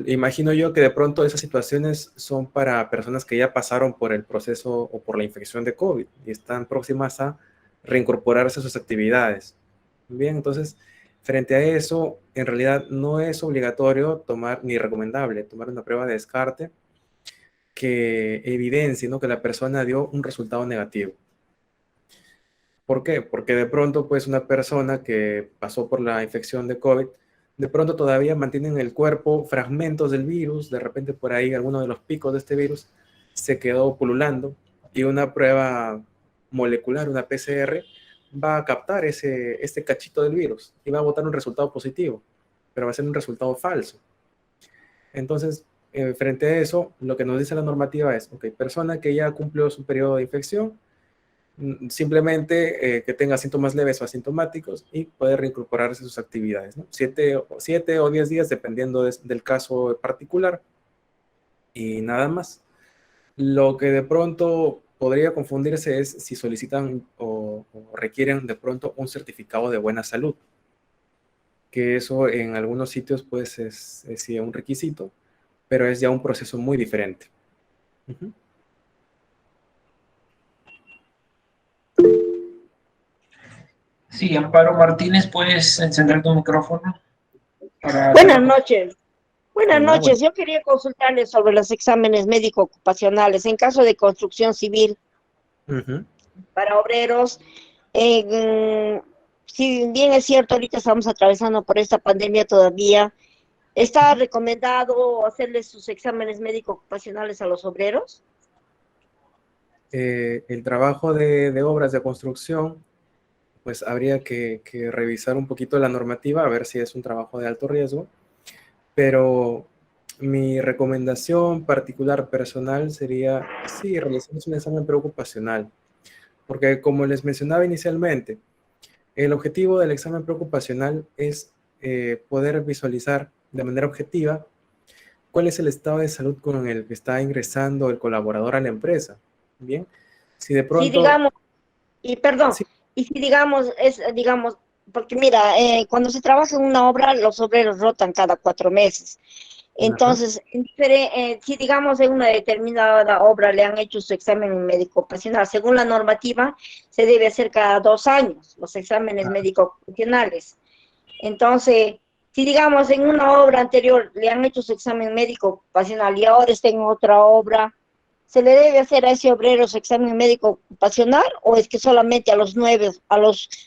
Imagino yo que de pronto esas situaciones son para personas que ya pasaron por el proceso o por la infección de COVID y están próximas a reincorporarse a sus actividades. Bien, entonces, frente a eso, en realidad no es obligatorio tomar, ni recomendable, tomar una prueba de descarte que evidencie, ¿no?, que la persona dio un resultado negativo. ¿Por qué? Porque de pronto, pues, una persona que pasó por la infección de COVID, de pronto todavía mantiene en el cuerpo fragmentos del virus, de repente por ahí alguno de los picos de este virus se quedó pululando y una prueba molecular, una PCR, va a captar este cachito del virus y va a botar un resultado positivo, pero va a ser un resultado falso. Entonces, frente a eso, lo que nos dice la normativa es, ok, persona que ya cumplió su periodo de infección, simplemente que tenga síntomas leves o asintomáticos y puede reincorporarse a sus actividades, ¿no? 7 o 10 días, dependiendo del caso particular, y nada más. Lo que de pronto podría confundirse es si solicitan o requieren de pronto un certificado de buena salud, que eso en algunos sitios pues es sí, un requisito, pero es ya un proceso muy diferente. Uh-huh. Sí, Amparo Martínez, ¿puedes encender tu micrófono? Buenas noches. Buenas noches. Yo quería consultarles sobre los exámenes médico-ocupacionales en caso de construcción civil para obreros. Si bien es cierto, ahorita estamos atravesando por esta pandemia todavía, ¿está recomendado hacerles sus exámenes médico-ocupacionales a los obreros? El trabajo de obras de construcción, pues habría que revisar un poquito la normativa, a ver si es un trabajo de alto riesgo, pero mi recomendación particular personal sería, sí, realizar un examen preocupacional. Porque como les mencionaba inicialmente, el objetivo del examen preocupacional es poder visualizar de manera objetiva cuál es el estado de salud con el que está ingresando el colaborador a la empresa. Bien, si de pronto... Sí, digamos, y perdón, sí, y si digamos, porque mira, cuando se trabaja en una obra, los obreros rotan cada 4 meses. ajá, Entonces, si digamos en una determinada obra le han hecho su examen médico ocupacional, según la normativa, se debe hacer cada 2 años los exámenes médico ocupacionales. Entonces, si digamos en una obra anterior le han hecho su examen médico ocupacional y ahora está en otra obra, ¿se le debe hacer a ese obrero su examen médico ocupacional o es que solamente a los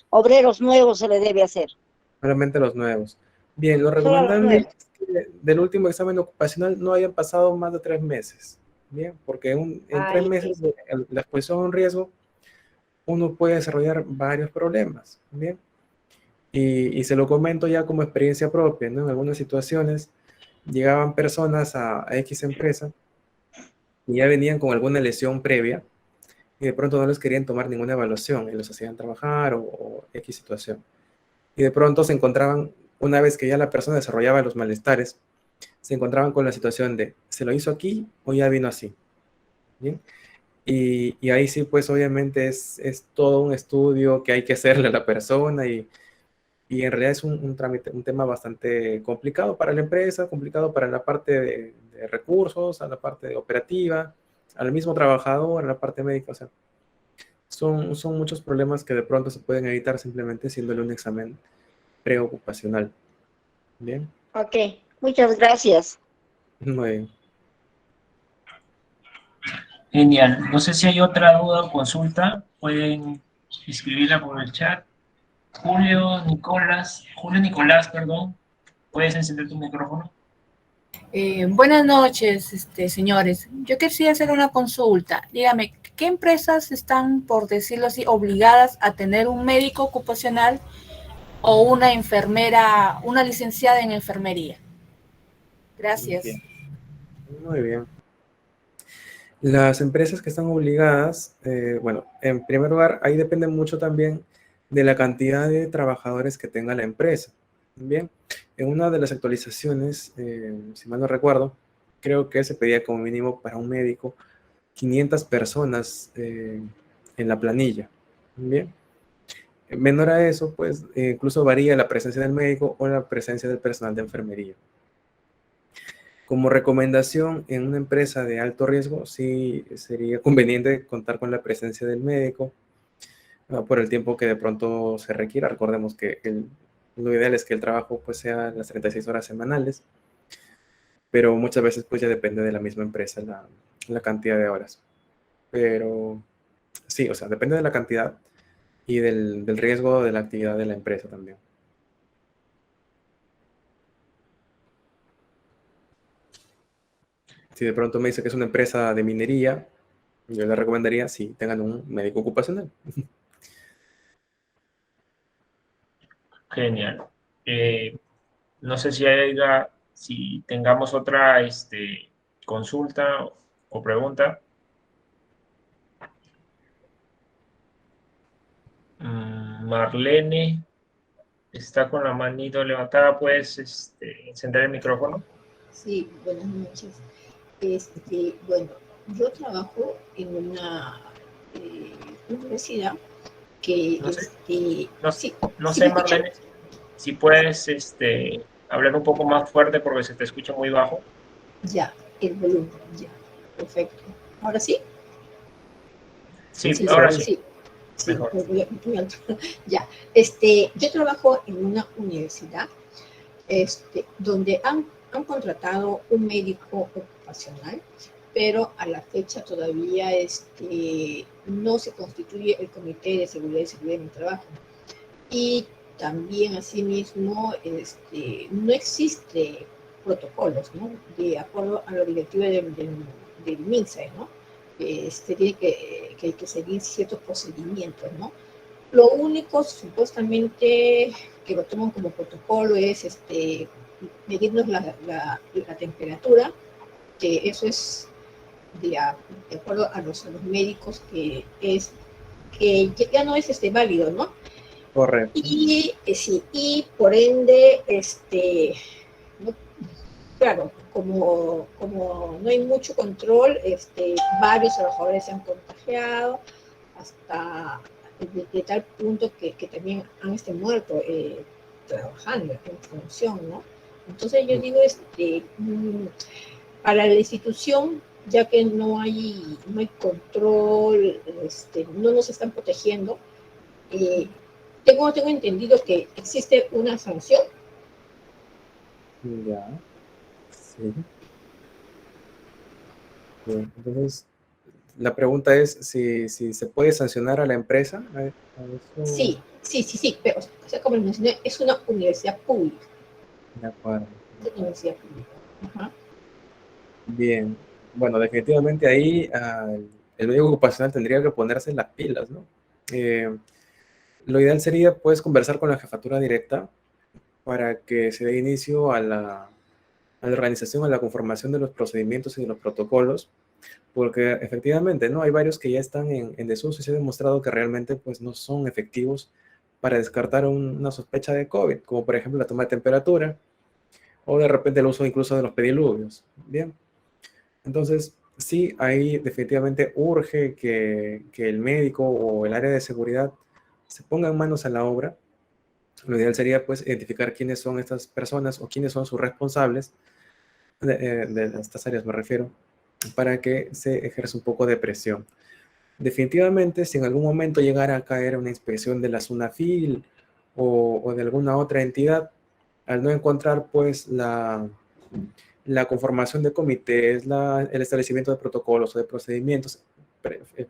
obreros nuevos se le debe hacer? solamente los nuevos. Bien, lo Solo a los recomendable nuevos. es que del último examen ocupacional no hayan pasado más de 3 meses. Bien, porque en Ah, 3 meses de la exposición a un riesgo, uno puede desarrollar varios problemas. Bien, y se lo comento ya como experiencia propia, ¿no? En algunas situaciones llegaban personas a X empresa y ya venían con alguna lesión previa y de pronto no les querían tomar ninguna evaluación y los hacían trabajar o X situación. Y de pronto se encontraban, una vez que ya la persona desarrollaba los malestares, se encontraban con la situación de, ¿se lo hizo aquí o ya vino así? ¿Bien? Y ahí sí, pues obviamente es todo un estudio que hay que hacerle a la persona y en realidad es un trámite, un tema bastante complicado para la empresa, complicado para la parte de recursos, a la parte de operativa, al mismo trabajador, a la parte médica, o sea, son muchos problemas que de pronto se pueden evitar simplemente haciéndole un examen preocupacional. Bien, ok, muchas gracias. muy bien. Genial. No sé si hay otra duda o consulta. Pueden escribirla por el chat. Julio Nicolás, perdón. ¿Puedes encender tu micrófono? Buenas noches, señores. Yo quería hacer una consulta. Dígame, ¿qué empresas están, por decirlo así, obligadas a tener un médico ocupacional o una enfermera, una licenciada en enfermería? Gracias. Bien, muy bien. Las empresas que están obligadas, bueno, en primer lugar, ahí depende mucho también de la cantidad de trabajadores que tenga la empresa. Bien, en una de las actualizaciones, si mal no recuerdo, creo que se pedía como mínimo para un médico 500 personas en la planilla. Bien, menor a eso, pues incluso varía la presencia del médico o la presencia del personal de enfermería. Como recomendación, en una empresa de alto riesgo, sí sería conveniente contar con la presencia del médico por el tiempo que de pronto se requiera. Recordemos que lo ideal es que el trabajo pues, sea las 36 horas semanales, pero muchas veces pues, ya depende de la misma empresa la cantidad de horas. Pero sí, o sea, depende de la cantidad y del riesgo de la actividad de la empresa también. Si de pronto me dice que es una empresa de minería, yo le recomendaría si tengan un médico ocupacional. Genial. No sé si tengamos otra consulta o pregunta. Marlene está con la manito levantada. ¿Puedes encender el micrófono? Sí, buenas noches. Bueno, yo trabajo en una universidad que No sí sé, me escuchan. Marlene, si puedes hablar un poco más fuerte porque se te escucha muy bajo. Ya, el volumen, ya, perfecto. ¿Ahora sí? Sí, Sí, ahora sí. sí, Mejor. muy alto. Ya, yo trabajo en una universidad donde han contratado un médico ocupacional, pero a la fecha todavía no se constituye el Comité de Seguridad en el Trabajo. Y también, asimismo, no existe protocolos, ¿no? De acuerdo a la directiva del MINSA, ¿no? Tiene que hay que seguir ciertos procedimientos, ¿no? Lo único, supuestamente, que lo toman como protocolo es medirnos la temperatura, que eso es de acuerdo a los médicos, que es ya no es válido, ¿no? Correcto. Y sí, y por ende, ¿no? Claro, como no hay mucho control, varios trabajadores se han contagiado hasta de tal punto que también han muerto trabajando en función, ¿no? Entonces yo digo, para la institución, ya que no hay control, no nos están protegiendo, tengo entendido que existe una sanción. Ya, sí. Bien, entonces, la pregunta es si se puede sancionar a la empresa. A eso... Sí, pero, o sea, como les mencioné, es una universidad pública. De acuerdo. Es una universidad pública. Ajá. Bien, bueno, definitivamente ahí el médico ocupacional tendría que ponerse las pilas, ¿no? Lo ideal sería, pues, conversar con la jefatura directa para que se dé inicio a la organización, a la conformación de los procedimientos y de los protocolos, porque efectivamente, ¿no? Hay varios que ya están en desuso y se ha demostrado que realmente, pues, no son efectivos para descartar una sospecha de COVID, como por ejemplo la toma de temperatura o de repente el uso incluso de los pediluvios. Bien, entonces sí, ahí definitivamente urge que el médico o el área de seguridad se pongan manos a la obra. Lo ideal sería, pues, identificar quiénes son estas personas o quiénes son sus responsables de estas áreas, me refiero, para que se ejerza un poco de presión. Definitivamente, si en algún momento llegara a caer una inspección de la SUNAFIL o de alguna otra entidad, al no encontrar, pues, la conformación de comités, el establecimiento de protocolos o de procedimientos,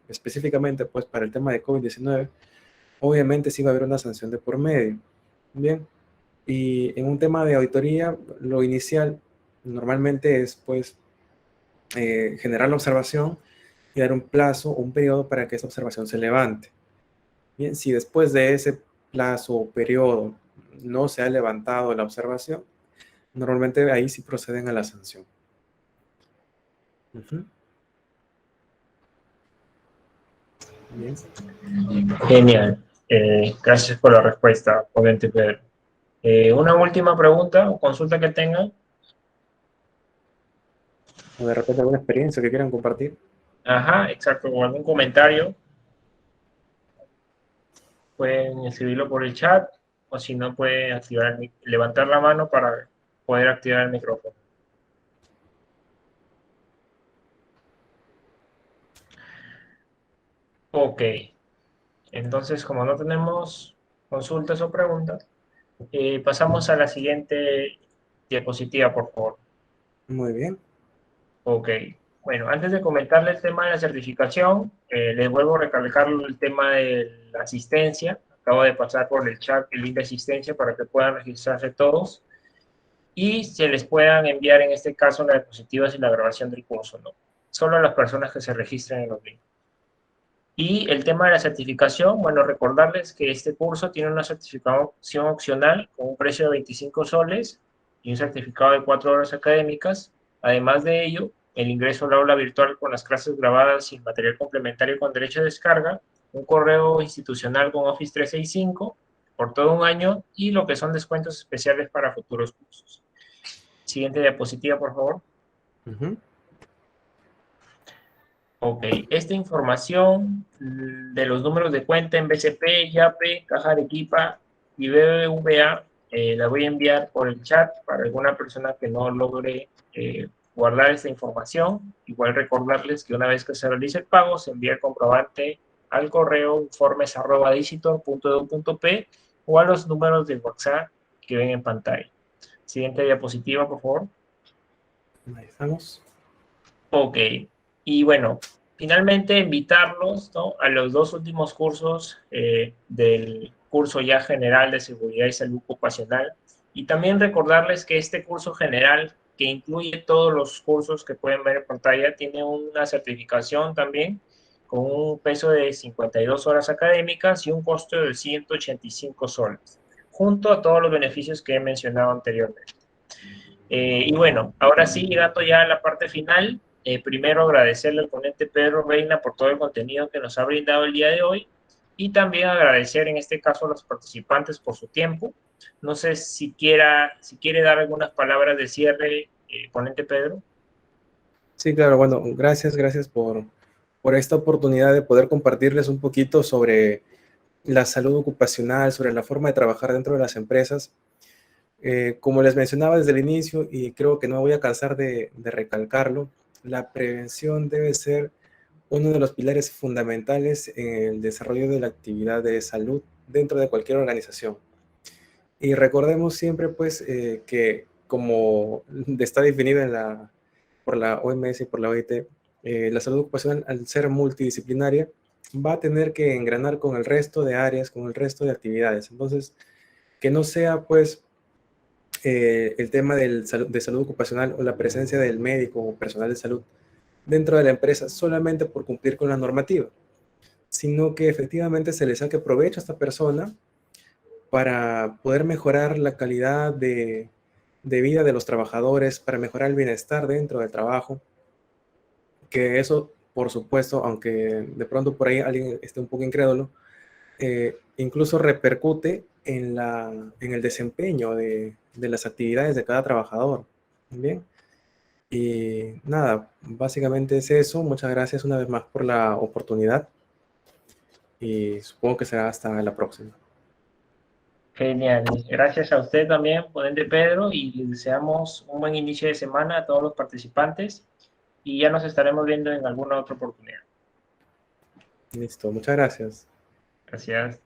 específicamente, pues, para el tema de COVID-19, obviamente sí va a haber una sanción de por medio. Bien, y en un tema de auditoría, lo inicial normalmente es, pues, generar la observación y dar un plazo o un periodo para que esa observación se levante. Bien, si después de ese plazo o periodo no se ha levantado la observación, normalmente ahí sí proceden a la sanción. Bien. Genial. Gracias por la respuesta, ponente Pedro. Una última pregunta o consulta que tengan. O de repente alguna experiencia que quieran compartir. Ajá, exacto, o algún comentario. Pueden escribirlo por el chat o si no pueden levantar la mano para poder activar el micrófono. Ok, entonces como no tenemos consultas o preguntas, pasamos a la siguiente diapositiva, por favor. Muy bien. Ok, bueno, antes de comentarle el tema de la certificación, les vuelvo a recalcar el tema de la asistencia. Acabo de pasar por el chat el link de asistencia para que puedan registrarse todos y se les puedan enviar en este caso las diapositivas y la grabación del curso, ¿no? Solo a las personas que se registren en los links. Y el tema de la certificación, bueno, recordarles que este curso tiene una certificación opcional con un precio de 25 soles y un certificado de 4 horas académicas. Además de ello, el ingreso al aula virtual con las clases grabadas y material complementario con derecho de descarga, un correo institucional con Office 365 por todo un año y lo que son descuentos especiales para futuros cursos. Siguiente diapositiva, por favor. Ok, esta información de los números de cuenta en BCP, YAPE, Caja Arequipa y BBVA la voy a enviar por el chat para alguna persona que no logre guardar esta información. Igual recordarles que una vez que se realice el pago, se envía el comprobante al correo informes@disitor.edu.p o a los números de WhatsApp que ven en pantalla. Siguiente diapositiva, por favor. Ahí estamos. Ok. Y bueno, finalmente invitarlos, ¿no?, a los dos últimos cursos del curso ya general de seguridad y salud ocupacional. Y también recordarles que este curso general, que incluye todos los cursos que pueden ver en pantalla, tiene una certificación también con un peso de 52 horas académicas y un costo de 185 soles, junto a todos los beneficios que he mencionado anteriormente. Y bueno, ahora sí, llegando ya a la parte final, primero agradecerle al ponente Pedro Reina por todo el contenido que nos ha brindado el día de hoy y también agradecer en este caso a los participantes por su tiempo. No sé si quiere dar algunas palabras de cierre, ponente Pedro. Sí, claro, bueno, gracias por esta oportunidad de poder compartirles un poquito sobre la salud ocupacional, sobre la forma de trabajar dentro de las empresas. Como les mencionaba desde el inicio, y creo que no me voy a cansar de recalcarlo, la prevención debe ser uno de los pilares fundamentales en el desarrollo de la actividad de salud dentro de cualquier organización. Y recordemos siempre, pues, que como está definido por la OMS y por la OIT, la salud ocupacional, al ser multidisciplinaria, va a tener que engranar con el resto de áreas, con el resto de actividades. Entonces, que no sea, pues, el tema de salud ocupacional o la presencia del médico o personal de salud dentro de la empresa solamente por cumplir con la normativa, sino que efectivamente se le saque provecho a esta persona para poder mejorar la calidad de vida de los trabajadores, para mejorar el bienestar dentro del trabajo, que eso, por supuesto, aunque de pronto por ahí alguien esté un poco incrédulo, incluso repercute en el desempeño de las actividades de cada trabajador. Bien. Y nada, básicamente es eso. Muchas gracias una vez más por la oportunidad y supongo que será hasta la próxima. Genial. Gracias a usted también, ponente Pedro, y les deseamos un buen inicio de semana a todos los participantes y ya nos estaremos viendo en alguna otra oportunidad. Listo, muchas gracias. Gracias.